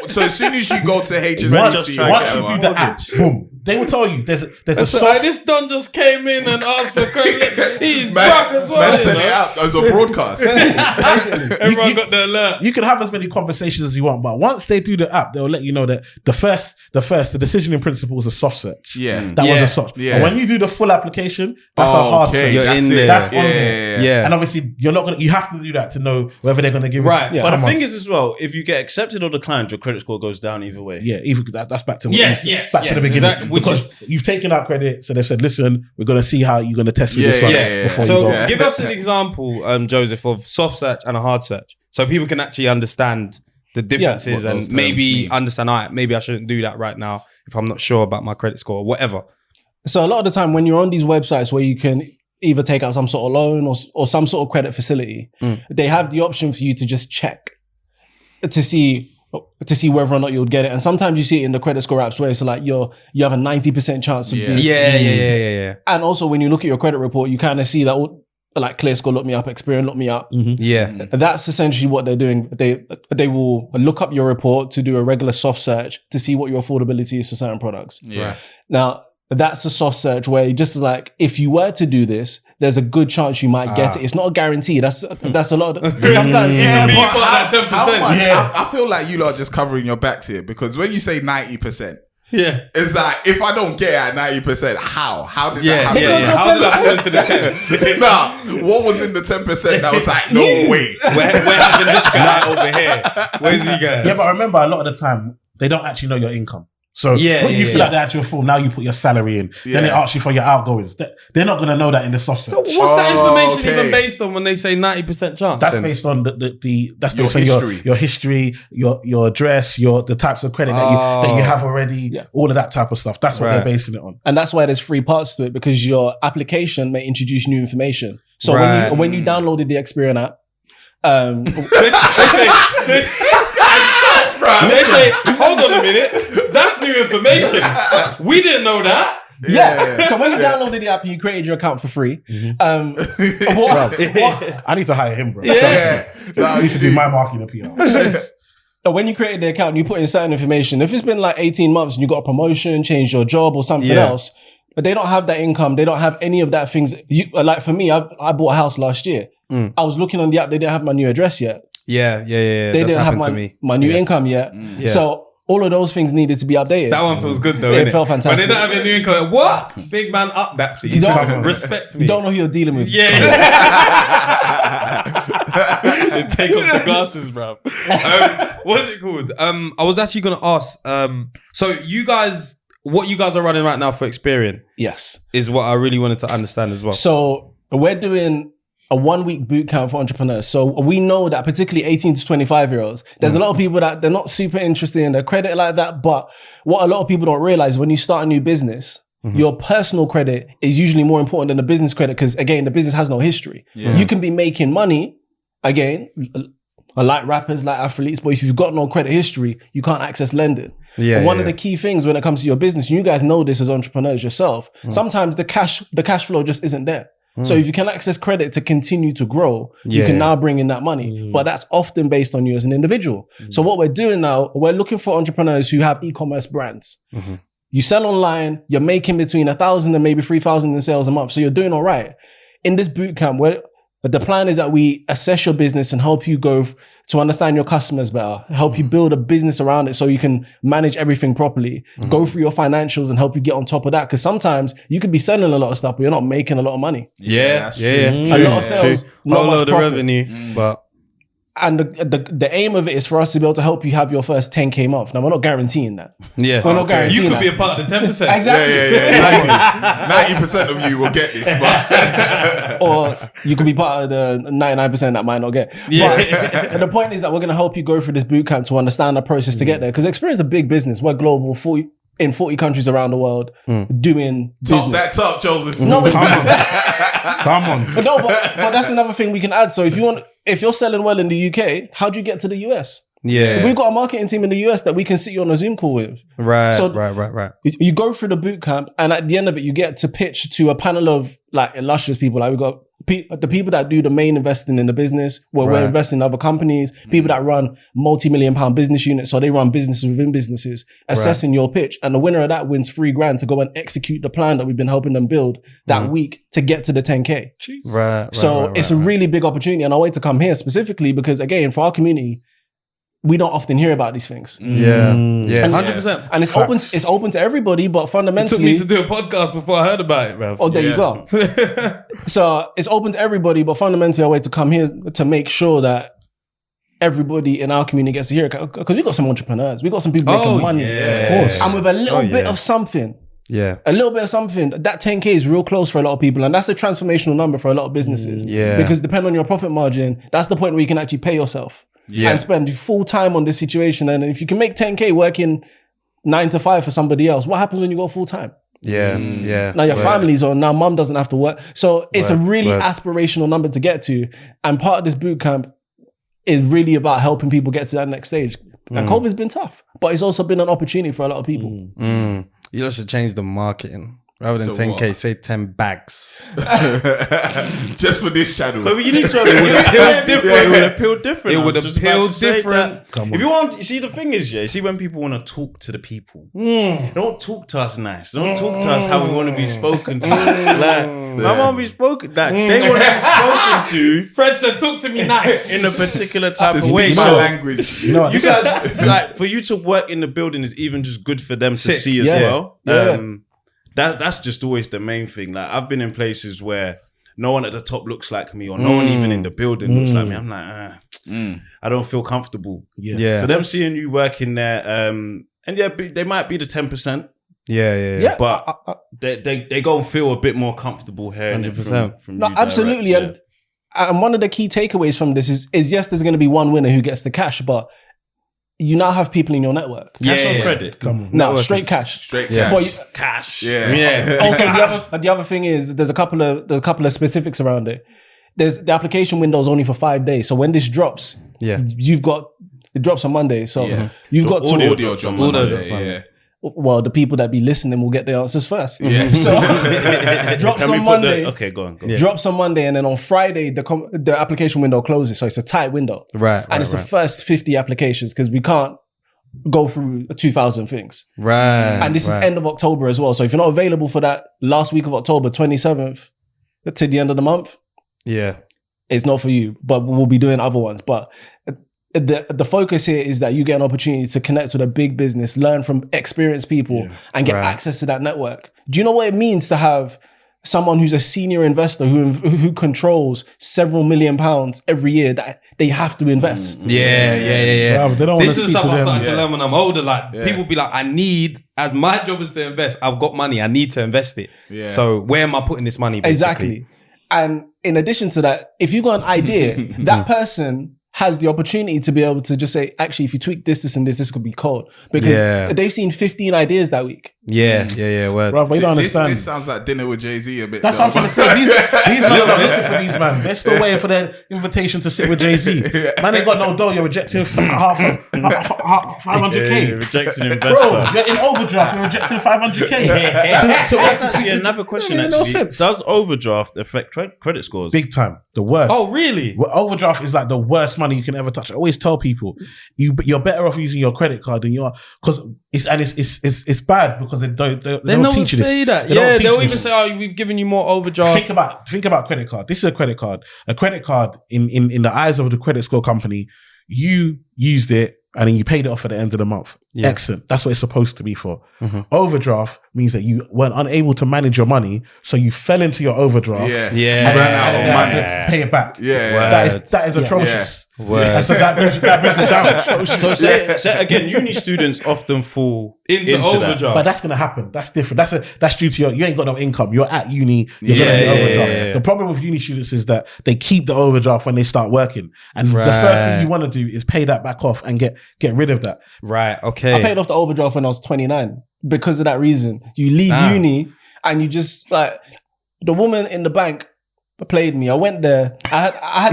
So as soon as you go to HSBC, once you do the app, boom, they will tell you there's a soft. This don just came in and asked for credit. He's broke as well. Man sent it out as a broadcast. Everyone got the alert. You can have as many conversations as you want, but once they do the app, they'll let you know that the decision in principle is a soft search. That was a soft. And when you do the full application, that's a hard search. You're in there. That's on there. And obviously, you're not gonna. You have to do that to know whether they're gonna give it. But the thing is as well, if you get accepted or declined, your credit score goes down either way. That's back to back to the beginning. Because you've taken out credit, so they've said, listen, we're going to see how you're going to test with this one before you go. Give us an example, Joseph, of soft search and a hard search, so people can actually understand the differences and maybe understand, all right, maybe I shouldn't do that right now if I'm not sure about my credit score or whatever. So a lot of the time when you're on these websites where you can either take out some sort of loan or some sort of credit facility, they have the option for you to just check to see whether or not you'll get it. And sometimes you see it in the credit score apps where it's like you have a 90% chance of doing it. Yeah. And also when you look at your credit report, you kind of see that, like, ClearScore look me up, Experian look me up. Yeah. That's essentially what they're doing. They will look up your report to do a regular soft search to see what your affordability is for certain products. Now, that's a soft search where just like, if you were to do this, there's a good chance you might get it. It's not a guarantee. That's a lot of, sometimes I feel like you lot are just covering your backs here, because when you say 90%, it's like, if I don't get it at 90%, how did that happen? How did I fall into the 10? What was in the 10% that was like, no way. We're having this guy over here. Where's he going? Yeah, but remember, a lot of the time, they don't actually know your income. So when you fill out the actual form, now you put your salary in. Then it asks you for your outgoings. They're not going to know that in the soft search. So what's that information even based on when they say 90% chance? That's based on that's based on your history, your address, the types of credit that you have already, all of that type of stuff. That's what they're basing it on. And that's why there's 3 parts to it, because your application may introduce new information. So when you downloaded the Experian app, they say, hold on a minute, that's new information. We didn't know that. So when you downloaded the app and you created your account for free, I need to hire him, bro. I need to do my marketing and PR. When you created the account and you put in certain information, if it's been like 18 months and you got a promotion, changed your job or something else, but they don't have that income, they don't have any of that things. Like for me, I bought a house last year. I was looking on the app, they didn't have my new address yet. They didn't have my new income yet. So all of those things needed to be updated. That one feels good though. It felt fantastic. But they don't have a new income. What? Big man, up that please. You don't respect me. You don't know who you're dealing with. Take off the glasses, bro. What's it called? I was actually gonna ask. So you guys, what you guys are running right now for Experian? Yes, is what I really wanted to understand as well. So we're doing a 1-week boot camp for entrepreneurs. So we know that particularly 18 to 25 year olds, there's a lot of people that they're not super interested in their credit like that. But what a lot of people don't realize, when you start a new business, your personal credit is usually more important than the business credit, because again, the business has no history. You can be making money, again, like rappers, like athletes, but if you've got no credit history, you can't access lending. One of the key things when it comes to your business, you guys know this as entrepreneurs yourself, sometimes the cash flow just isn't there. So if you can access credit to continue to grow, you can now bring in that money. But that's often based on you as an individual. So what we're doing now, we're looking for entrepreneurs who have e-commerce brands. You sell online, you're making between 1,000 and maybe 3,000 in sales a month. So you're doing all right. In this bootcamp, But the plan is that we assess your business and help you go to understand your customers better, help you build a business around it so you can manage everything properly, go through your financials and help you get on top of that. Because sometimes you could be selling a lot of stuff, but you're not making a lot of money. Yeah. A lot of sales, not much profit. Revenue, but... And the aim of it is for us to be able to help you have your first 10K month. Now, we're not guaranteeing that. Yeah. We're not guaranteeing that. You could that. be a part of the 10%. Exactly. Yeah. 90% of you will get this. But or you could be part of the 99% that might not get. Yeah. But the point is that we're going to help you go through this boot camp to understand the process to get there. Because Experian is a big business. We're global, in 40 countries around the world doing business. Talk that talk, Joseph. No, Come on. No, but that's another thing we can add. So if you're selling well in the UK, how do you get to the US? Yeah. We've got a marketing team in the US that we can sit you on a Zoom call with. Right. So right. You go through the boot camp, and at the end of it, you get to pitch to a panel of like illustrious people. Like we've got the people that do the main investing in the business, where we're investing in other companies, people that run multi-million-pound business units, so they run businesses within businesses, assessing your pitch. And the winner of that wins $3,000 to go and execute the plan that we've been helping them build that week to get to the 10K. Right. So it's a really big opportunity, and I wait to come here specifically because, again, for our community, we don't often hear about these things. Yeah, 100%. And it's open to everybody, but fundamentally... It took me to do a podcast before I heard about it, bro. Oh, there you go. So it's open to everybody, but fundamentally I wait to come here to make sure that everybody in our community gets to hear it. Because we've got some entrepreneurs. We've got some people making money. Of course. And with a little bit of something. Yeah. A little bit of something. That 10K is real close for a lot of people. And that's a transformational number for a lot of businesses. Yeah. Because depending on your profit margin, that's the point where you can actually pay yourself. And spend full time on this situation. And if you can make 10K working 9 to 5 for somebody else, what happens when you go full time? Yeah. Now your family's on, now mum doesn't have to work. So it's a really aspirational number to get to. And part of this boot camp is really about helping people get to that next stage. And COVID's been tough, but it's also been an opportunity for a lot of people. You should change the marketing. Rather than 10K, what? Say 10 bags. Just for this channel. But you need to it would appeal different. It would appeal different. If you want, you see, the thing is, you see when people want to talk to the people, don't talk to us nice. Don't talk to us how we want to be spoken to. I want to be spoken. They want to be spoken to. Fred said, talk to me nice. In a particular type of way. My language. You guys, like, for you to work in the building is even just good for them to see as well. That's just always the main thing. Like, I've been in places where no one at the top looks like me, or no one even in the building looks like me. I'm like, I don't feel comfortable. So them seeing you working there, and they might be the 10%. But they go and feel a bit more comfortable hearing it from you. Absolutely. And one of the key takeaways from this is yes, there's going to be one winner who gets the cash, but you now have people in your network. Cash on credit. Come on. No, straight cash. Straight cash. Cash. Also, the other thing is there's a couple of specifics around it. There's the application window is only for 5 days. So when this drops, it drops on Monday. So you've got audio drops on Monday. Well, the people that be listening will get the answers first. So drops on Monday. Okay, go on. Drops on Monday, and then on Friday the application window closes. So it's a tight window, and it's the first 50 applications because we can't go through 2,000 things. And this is end of October as well. So if you're not available for that last week of October, 27th to the end of the month, it's not for you. But we'll be doing other ones. But the focus here is that you get an opportunity to connect with a big business, learn from experienced people, and get access to that network. Do you know what it means to have someone who's a senior investor who controls several £1 million every year that they have to invest? Yeah. They don't this is something I'm starting to learn when I'm older. Like people be like, as my job is to invest, I've got money, I need to invest it. So where am I putting this money? Basically? Exactly. And in addition to that, if you got an idea, that person has the opportunity to be able to just say, actually, if you tweak this and this could be cold. Because they've seen 15 ideas that week. Word. Bro, but you don't understand. This sounds like dinner with Jay-Z a bit. That's what I'm trying to say. These men are not looking for these man. They're still waiting for their invitation to sit with Jay-Z. Man ain't got no dough. You're rejecting 500k. You're rejecting an investor. Bro, you're in overdraft. You're rejecting 500k. So that's another question, actually. Does overdraft affect credit scores? Big time. The worst. Oh, really? Overdraft is like the worst money you can ever touch. I always tell people, you're better off using your credit card than you are, because it's bad because they don't teach you this. Say that. They'll even say, "Oh, we've given you more overdraft." Think about credit card. This is a credit card. A credit card in the eyes of the credit score company, you used it and then you paid it off at the end of the month. Yeah. Excellent. That's what it's supposed to be for. Mm-hmm. Overdraft means that you weren't unable to manage your money, so you fell into your overdraft. And ran out of money to pay it back. That is atrocious. And so that brings it down. So again, uni students often fall into overdraft, but that's gonna happen. That's different. That's due to you ain't got no income. You're at uni. You're gonna be overdraft. Yeah. The problem with uni students is that they keep the overdraft when they start working, and the first thing you want to do is pay that back off and get rid of that. Right. Okay. I paid off the overdraft when I was 29 because of that reason. You leave uni and you just like the woman in the bank played me. I went there. I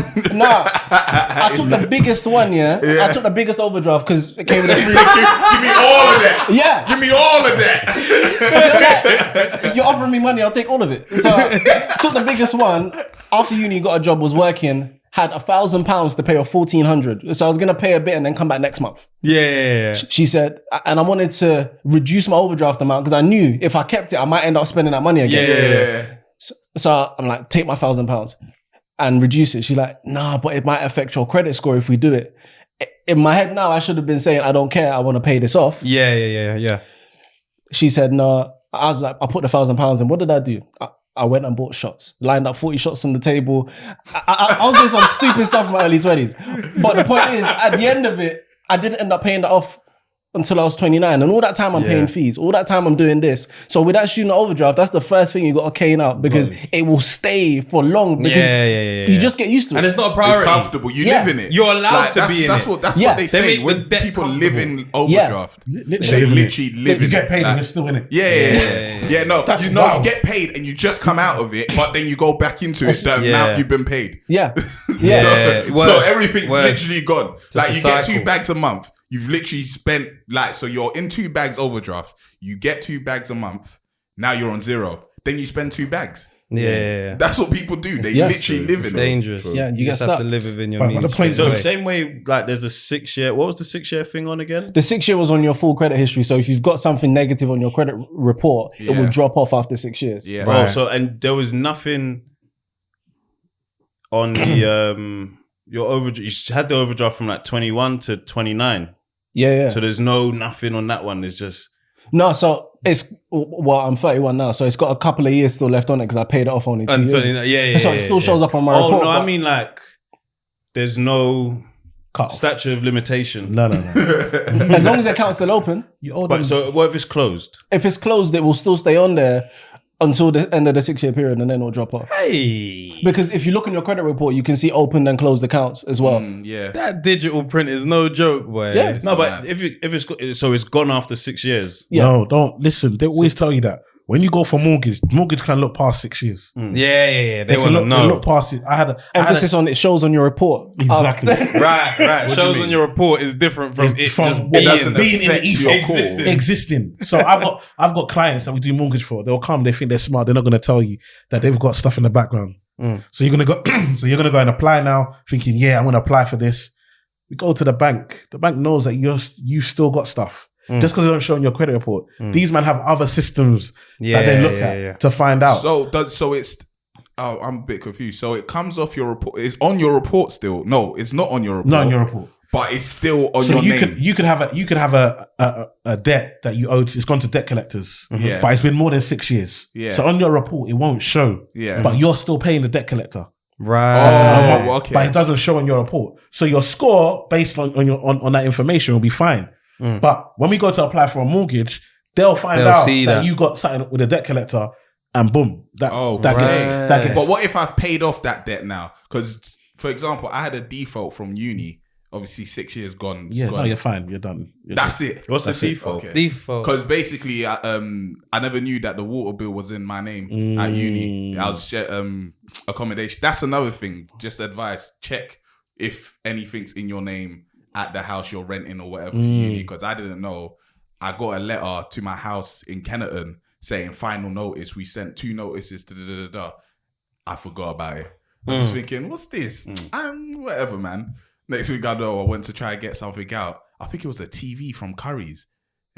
took the biggest one. I took the biggest overdraft because it came with a free. Give me all of that. Yeah, give me all of that. You're offering me money, I'll take all of it. So I took the biggest one. After uni, got a job, was working. Had £1,000 to pay off 1,400. So I was gonna pay a bit and then come back next month. Yeah. She said, and I wanted to reduce my overdraft amount because I knew if I kept it, I might end up spending that money again. Yeah. So I'm like, take my £1,000 and reduce it. She's like, nah, but it might affect your credit score if we do it. In my head now, I should have been saying, I don't care. I want to pay this off. Yeah. She said, no. I was like, I put the £1,000 in. What did I do? I went and bought shots, lined up 40 shots on the table. I was doing some stupid stuff in my early 20s. But the point is, at the end of it, I didn't end up paying that off until I was 29. And all that time I'm paying fees. All that time I'm doing this. So with that student overdraft, that's the first thing you got to cane out because it will stay for long because you just get used to it. And it's not a priority. It's comfortable. You live in it. You're allowed to be in it. That's what they say. When people live in overdraft, they literally live in it. You get paid and you're still in it. Yeah. No, you get paid and you just come out of it, but then you go back into it the amount you've been paid. Yeah. So everything's literally gone. Like you get 2 bags a month. You've literally spent so you're in 2 bags overdraft. You get 2 bags a month. Now you're on 0. Then you spend 2 bags. Yeah. That's what people do. They literally live in it. It's dangerous. Yeah, you just have to live within your means. So same way, like there's a 6-year. What was the 6-year thing on again? The 6-year was on your full credit history. So if you've got something negative on your credit report, it will drop off after 6 years. Yeah. Right. Oh, so and there was nothing on the your overdraft. You had the overdraft from like 21 to 29. Yeah. So there's nothing on that one. It's just no. So I'm 31 now, so it's got a couple of years still left on it because I paid it off only 2 years. So it still shows up on my report. Oh no, I mean like there's no statute of limitation. No. As long as the account's still open. So what if it's closed? If it's closed, it will still stay on there until the end of the 6-year period, and then it'll drop off. Hey, because if you look in your credit report, you can see opened and closed accounts as well. That digital print is no joke, boy. Yeah, no, but if it's gone after 6 years. Yeah. No, don't listen. They always tell you that when you go for mortgage can look past 6 years. Yeah. They can look past it. Emphasis on it shows on your report. Exactly. Right. Shows on your report is different from being in the ether, existing. So I've got clients that we do mortgage for. They'll come. They think they're smart. They're not going to tell you that they've got stuff in the background. So you're gonna go. And apply now, thinking, I'm gonna apply for this. We go to the bank. The bank knows that you've still got stuff. Just because they don't show in your credit report. These men have other systems that they look at to find out. So it's I'm a bit confused. So it comes off your report. It's on your report still. No, it's not on your report. Not on your report. But it's still on your name. You could have a debt that you owed. It's gone to debt collectors. But it's been more than 6 years. So on your report, it won't show. But you're still paying the debt collector. Right. Okay. But it doesn't show on your report. So your score based on that information will be fine. But when we go to apply for a mortgage, they'll find out that you got something with a debt collector, and boom, that gets. But what if I've paid off that debt now? Because, for example, I had a default from uni. Obviously, 6 years gone. No, you're fine. You're done. That's it. What's the default? Okay. Default. Because basically, I never knew that the water bill was in my name at uni. I was accommodation. That's another thing. Just advice: check if anything's in your name at the house you're renting or whatever for uni, because I didn't know. I got a letter to my house in Kennerton saying final notice. We sent 2 notices to I forgot about it. I was just thinking, what's this? Whatever, man. Next thing I know, I went to try and get something out. I think it was a TV from Curry's.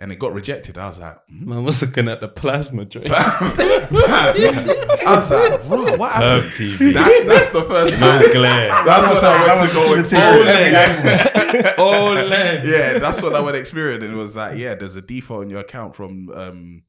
And it got rejected. I was like, man was looking at the plasma tray. I was like, bro, what happened? TV. That's the first no glare. That's what I went to go experience. OLED. Yeah, that's what I went experience. And it was like, yeah, there's a default in your account from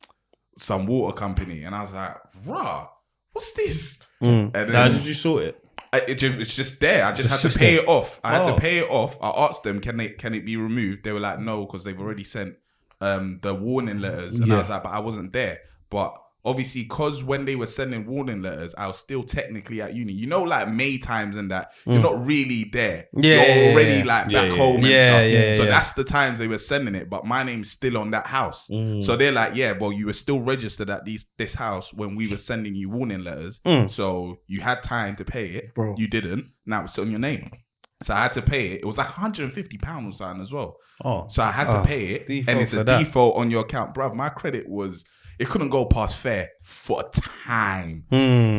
some water company. And I was like, bro, what's this? And then, how did you sort it? It's just there. I just had to pay it off. I had to pay it off. I asked them, can it be removed? They were like, no, because they've already sent the warning letters. And I was like, but I wasn't there. But obviously, because when they were sending warning letters, I was still technically at uni. You know, like May times and that, you're not really there. You're already back home and stuff. So that's the times they were sending it. But my name's still on that house. So they're like, yeah, well, you were still registered at this house when we were sending you warning letters. So you had time to pay it. Bro. You didn't. Now it's on your name. So I had to pay it. It was like £150 or something as well. So I had to pay it. And it's a default on your account. Bruv, my credit was... It couldn't go past fair for time.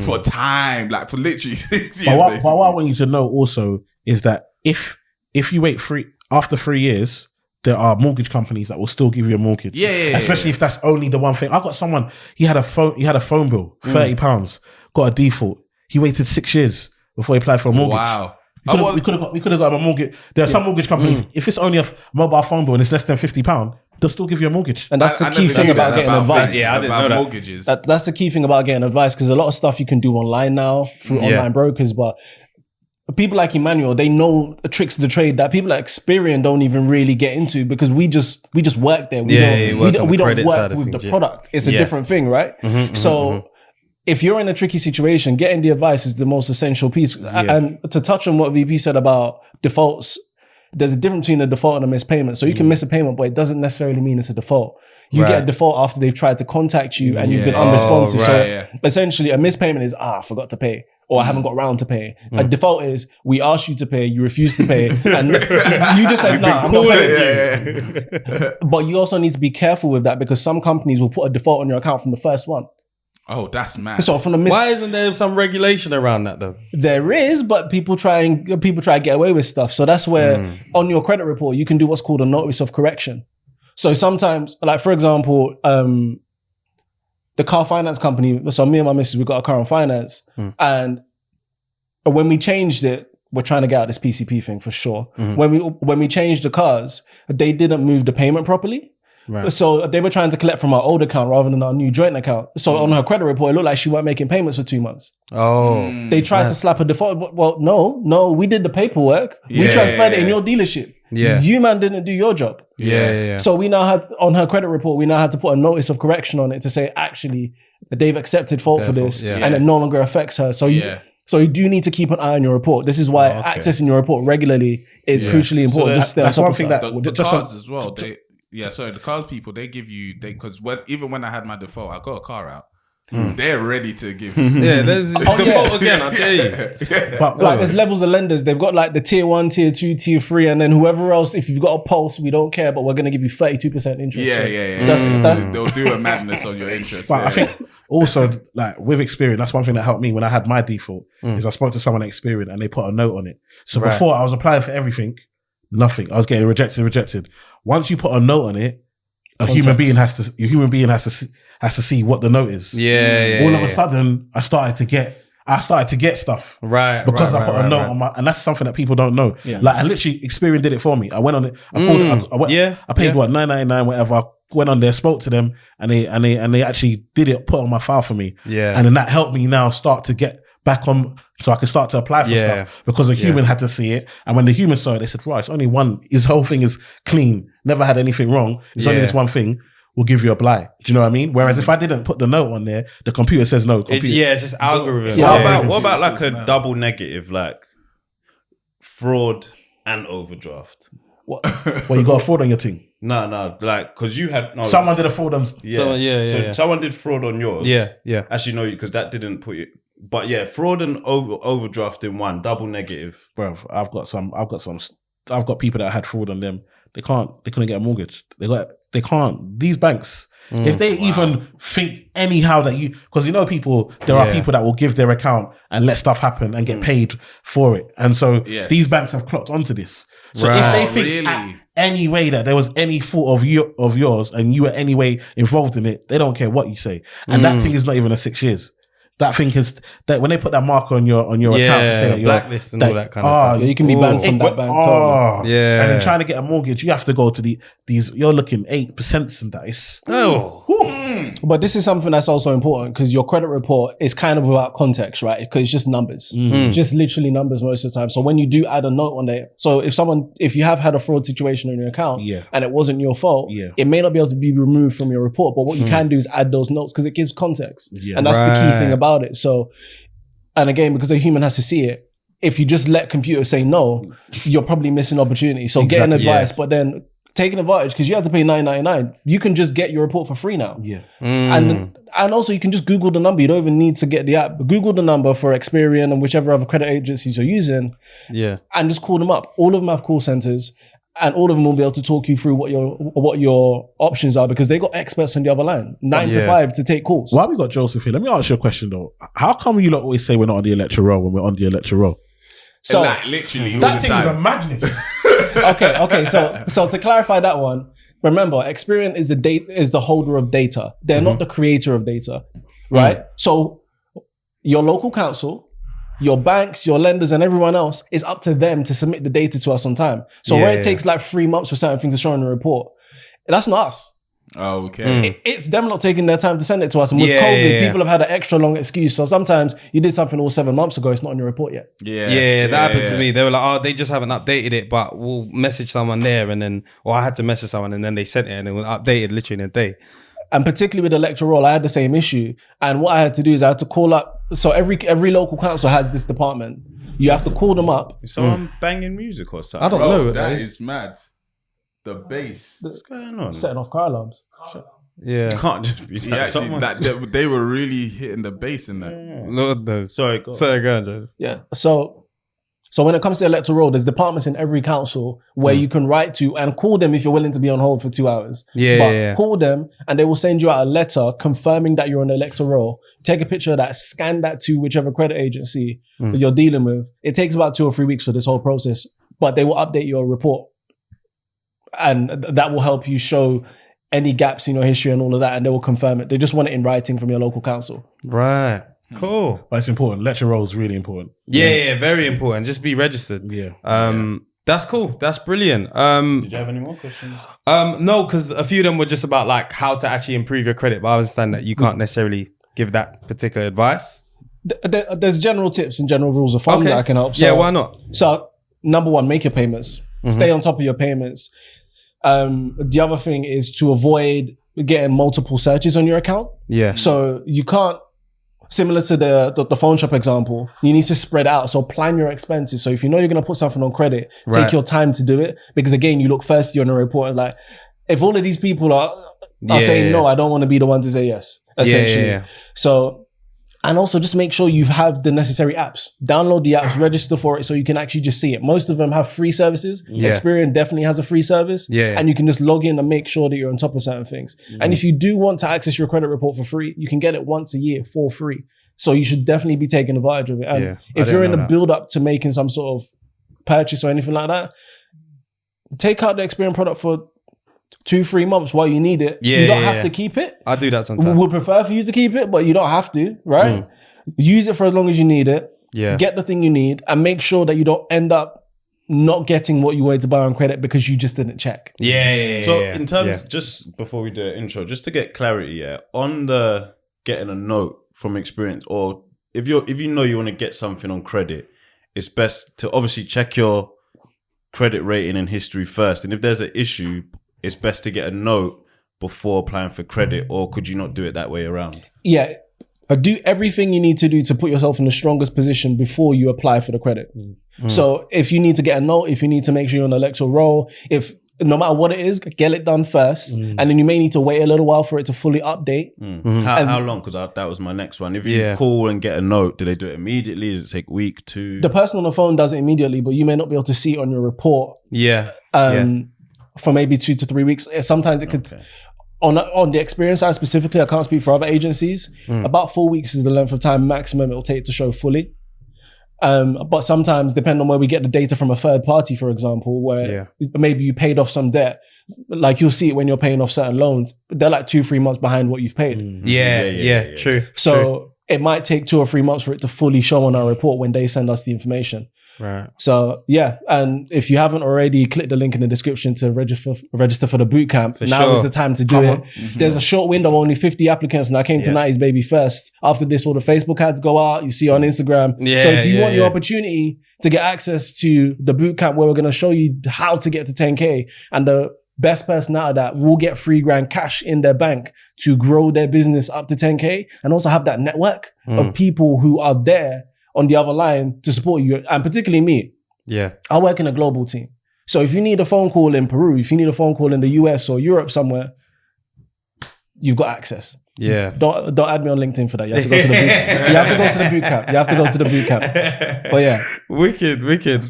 For time. Like for literally 6 years. But what I want you to know also is that if you wait after 3 years, there are mortgage companies that will still give you a mortgage. Especially if that's only the one thing. I got someone, he had a phone bill, £30, got a default. He waited 6 years before he applied for a mortgage. Wow. We could have got him a mortgage. There are some mortgage companies, if it's only a mobile phone bill and it's less than £50, they'll still give you a mortgage. And that's the key thing about getting advice. Yeah, I didn't know that. Mortgages. That's the key thing about getting advice, because a lot of stuff you can do online now through online brokers, but people like Emmanuel, they know the tricks of the trade that people like Experian don't even really get into, because we just work there. We don't work with the product. It's a different thing, right? If you're in a tricky situation, getting the advice is the most essential piece. And to touch on what VP said about defaults, there's a difference between a default and a missed payment. So you can miss a payment, but it doesn't necessarily mean it's a default. You get a default after they've tried to contact you and you've been unresponsive. Essentially a missed payment is, I forgot to pay, or I haven't got round to pay. A default is, we asked you to pay, you refused to pay, and you just said, nah, I'm not paying. But you also need to be careful with that, because some companies will put a default on your account from the first one. Oh, that's mad. So from the why isn't there some regulation around that though? There is, but people try to get away with stuff. So that's where on your credit report you can do what's called a notice of correction. So sometimes, like for example, the car finance company. So me and my missus, we got a car on finance, and when we changed it, we're trying to get out this PCP thing for sure. When we changed the cars, they didn't move the payment properly. Right. So they were trying to collect from our old account rather than our new joint account. So on her credit report, it looked like she weren't making payments for 2 months. They tried to slap a default. Well, no, we did the paperwork. We transferred it in your dealership. You man didn't do your job. So we now had, on her credit report, we now had to put a notice of correction on it to say, actually, they've accepted fault for this and it no longer affects her. So you do need to keep an eye on your report. This is why accessing your report regularly is crucially important. So that's one thing that the cards as well. The cars people, they give you, because even when I had my default, I got a car out. They're ready to give. There's default again, I tell you. But like, there's levels of lenders. They've got like the tier 1, tier 2, tier 3, and then whoever else, if you've got a pulse, we don't care, but we're going to give you 32% interest. They'll do a madness on your interest. But I think also, like with Experian, that's one thing that helped me when I had my default, is I spoke to someone at Experian and they put a note on it. So before I was applying for everything, nothing. I was getting rejected. Once you put a note on it, a human being has to see what the note is. All of a sudden, I started to get stuff. Right. Because I put a note on my, and that's something that people don't know. Like, I literally, Experian did it for me. I went on it. I paid what, $9.99, whatever. I went on there, spoke to them, and they actually did it, put it on my file for me. And then that helped me now start to get back on, so I could start to apply for stuff, because a human had to see it. And when the human saw it, they said, right, it's only one, his whole thing is clean, never had anything wrong, it's only this one thing, we'll give you a blight. Do you know what I mean? Whereas if I didn't put the note on there, the computer says no. It's just algorithm. What about like a double negative, like fraud and overdraft? What? Well, you got a fraud on your thing? No, like, because you had... No, someone did a fraud on... Someone did fraud on yours. Yeah. Actually, no, because that didn't put you... But yeah, fraud and overdraft in one, double negative. Bro, I've got people that had fraud on them. They couldn't get a mortgage. They got They can't. These banks, if they even think anyhow that because there are people that will give their account and let stuff happen and get paid for it. And so these banks have clocked onto this. So if they think any way that there was any fault of yours and you were any way involved in it, they don't care what you say. And that thing is not even a 6 years. That thing is that when they put that marker on your account to say that you're blacklist and all that kind of stuff. Yeah, you can be banned from that bank. And then trying to get a mortgage, you have to go to these. You're looking 8% and that is. But this is something that's also important because your credit report is kind of without context, right? Because it's just numbers, just literally numbers most of the time. So when you do add a note on there, so if you have had a fraud situation on your account and it wasn't your fault, it may not be able to be removed from your report. But what you can do is add those notes because it gives context, and that's the key thing about it. So, and again, because a human has to see it. If you just let computers say no, you're probably missing opportunity. So getting advice, but then taking advantage because you have to pay $9.99. You can just get your report for free now. And also you can just Google the number. You don't even need to get the app. Google the number for Experian and whichever other credit agencies you're using. And just call them up. All of them have call centers, and all of them will be able to talk you through what your options are because they got experts on the other line, 9 to 5 to take calls. While we got Joseph here, let me ask you a question though. How come you lot always say we're not on the electoral roll when we're on the electoral roll? So like, literally, that thing is a madness. Okay. So to clarify that one, remember, Experian is the holder of data. They're not the creator of data, right? So your local council, your banks, your lenders, and everyone else, is up to them to submit the data to us on time. So where it takes like 3 months for certain things to show in the report, that's not us. Oh, okay. It's them not taking their time to send it to us. And with COVID, people have had an extra long excuse. So sometimes you did something all 7 months ago, it's not on your report yet. That happened to me. They were like, they just haven't updated it, but we'll message someone there. And then, or I had to message someone and then they sent it and it was updated literally in a day. And particularly with electoral roll, I had the same issue. And what I had to do is I had to call up. So every local council has this department. You have to call them up. Is someone banging music or something? I don't know. That is mad. The bass. What's going on? Setting off car alarms. You can't just be they were really hitting the bass in that. Lord knows. Sorry, go on, Joseph. Yeah. So when it comes to electoral roll, there's departments in every council where you can write to and call them if you're willing to be on hold for 2 hours. Call them and they will send you out a letter confirming that you're on electoral roll. Take a picture of that, scan that to whichever credit agency you're dealing with. It takes about 2 or 3 weeks for this whole process, but they will update your report. And that will help you show any gaps in your history and all of that, and they will confirm it. They just want it in writing from your local council. Right. Cool. But it's important. Lecture roll is really important. Yeah, very important. Just be registered. That's cool. That's brilliant. Did you have any more questions? No, because a few of them were just about like how to actually improve your credit, but I understand that you can't necessarily give that particular advice. There's general tips and general rules of thumb that I can help. So, why not? So number one, make your payments. Stay on top of your payments. The other thing is to avoid getting multiple searches on your account. So you can't, similar to the phone shop example, you need to spread out. So plan your expenses. So if you know you're going to put something on credit, take your time to do it. Because again, you look first on a report and like, if all of these people are saying no, I don't want to be the one to say yes, essentially. So, and also just make sure you have the necessary apps. Download the apps, register for it so you can actually just see it. Most of them have free services. Experian definitely has a free service. And you can just log in and make sure that you're on top of certain things. And if you do want to access your credit report for free, you can get it once a year for free. So you should definitely be taking advantage of it. And if you're in the build up to making some sort of purchase or anything like that, take out the Experian product for 2-3 months while you need it. You don't have to keep it. I do that sometimes. We would prefer for you to keep it, but you don't have to, right? Use it for as long as you need it. Get the thing you need and make sure that you don't end up not getting what you wanted to buy on credit because you just didn't check. So in terms, just before we do an intro, just to get clarity, on the getting a note from Experian, or if you know you want to get something on credit, it's best to obviously check your credit rating and history first. And if there's an issue, it's best to get a note before applying for credit, or could you not do it that way around? Do everything you need to do to put yourself in the strongest position before you apply for the credit. So if you need to get a note, if you need to make sure you're on an electoral roll, if no matter what it is, get it done first. And then you may need to wait a little while for it to fully update. How long? Because that was my next one. If you call and get a note, do they do it immediately? Does it take a week, 2? The person on the phone does it immediately, but you may not be able to see it on your report. for maybe 2 to 3 weeks. Sometimes it could, on the Experian side specifically, I can't speak for other agencies, about 4 weeks is the length of time maximum it will take to show fully. But sometimes, depending on where we get the data from a third party, for example, where maybe you paid off some debt, like you'll see it when you're paying off certain loans, they're like 2-3 months behind what you've paid. True. So it might take 2 or 3 months for it to fully show on our report when they send us the information. Right. So and if you haven't already, click the link in the description to register for the bootcamp. Now is the time to do it. There's a short window, only 50 applicants, and I came to 90s baby first. After this, all the Facebook ads go out. You see on Instagram. So if you want your opportunity to get access to the bootcamp, where we're going to show you how to get to 10K, and the best person out of that will get $3,000 cash in their bank to grow their business up to 10K, and also have that network of people who are there on the other line to support you, and particularly me. I work in a global team. So if you need a phone call in Peru, if you need a phone call in the US or Europe somewhere, you've got access. Don't add me on LinkedIn for that. You have to go to the bootcamp. You have to go to the bootcamp. But wicked.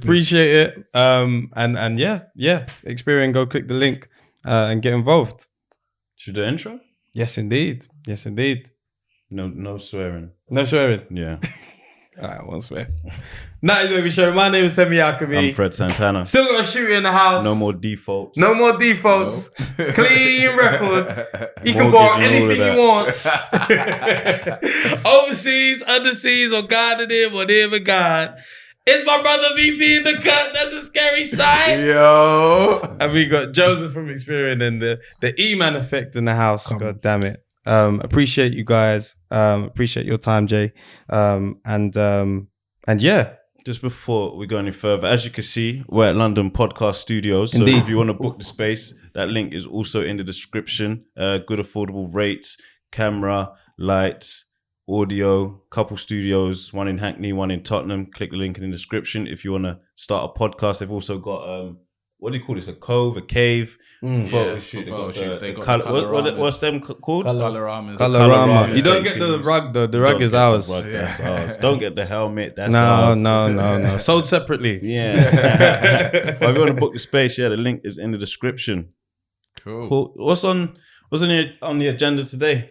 Appreciate it. And Experian, go click the link and get involved. Should the intro? Yes, indeed. No swearing. No swearing. Yeah. All right, I won't swear. 90s Baby Show. My name is Temi Akabi. I'm Fred Santana. Still got a shooter in the house. No more defaults. No. Clean record. He can borrow anything he wants. Overseas, underseas, or God in him, whatever God. It's my brother VP in the cut. That's a scary sight. Yo. And we got Joseph from Experian and the E-Man effect in the house. God damn it. Appreciate you guys. Appreciate your time, Jay. Just before we go any further, as you can see, we're at London Podcast Studios. So Indeed. If you want to book the space, that link is also in the description. Good affordable rates, camera, lights, audio, couple studios, one in Hackney, one in Tottenham. Click the link in the description if you want to start a podcast. They've also got what do you call this? A cove, a cave. Photo shoot. They got what's them called? Colorama. You don't get the rug though. The rug is ours. That's ours. Don't get the helmet. That's ours. ours. No. Sold separately. Yeah. But if you want to book the space, the link is in the description. Cool. What's on the agenda today?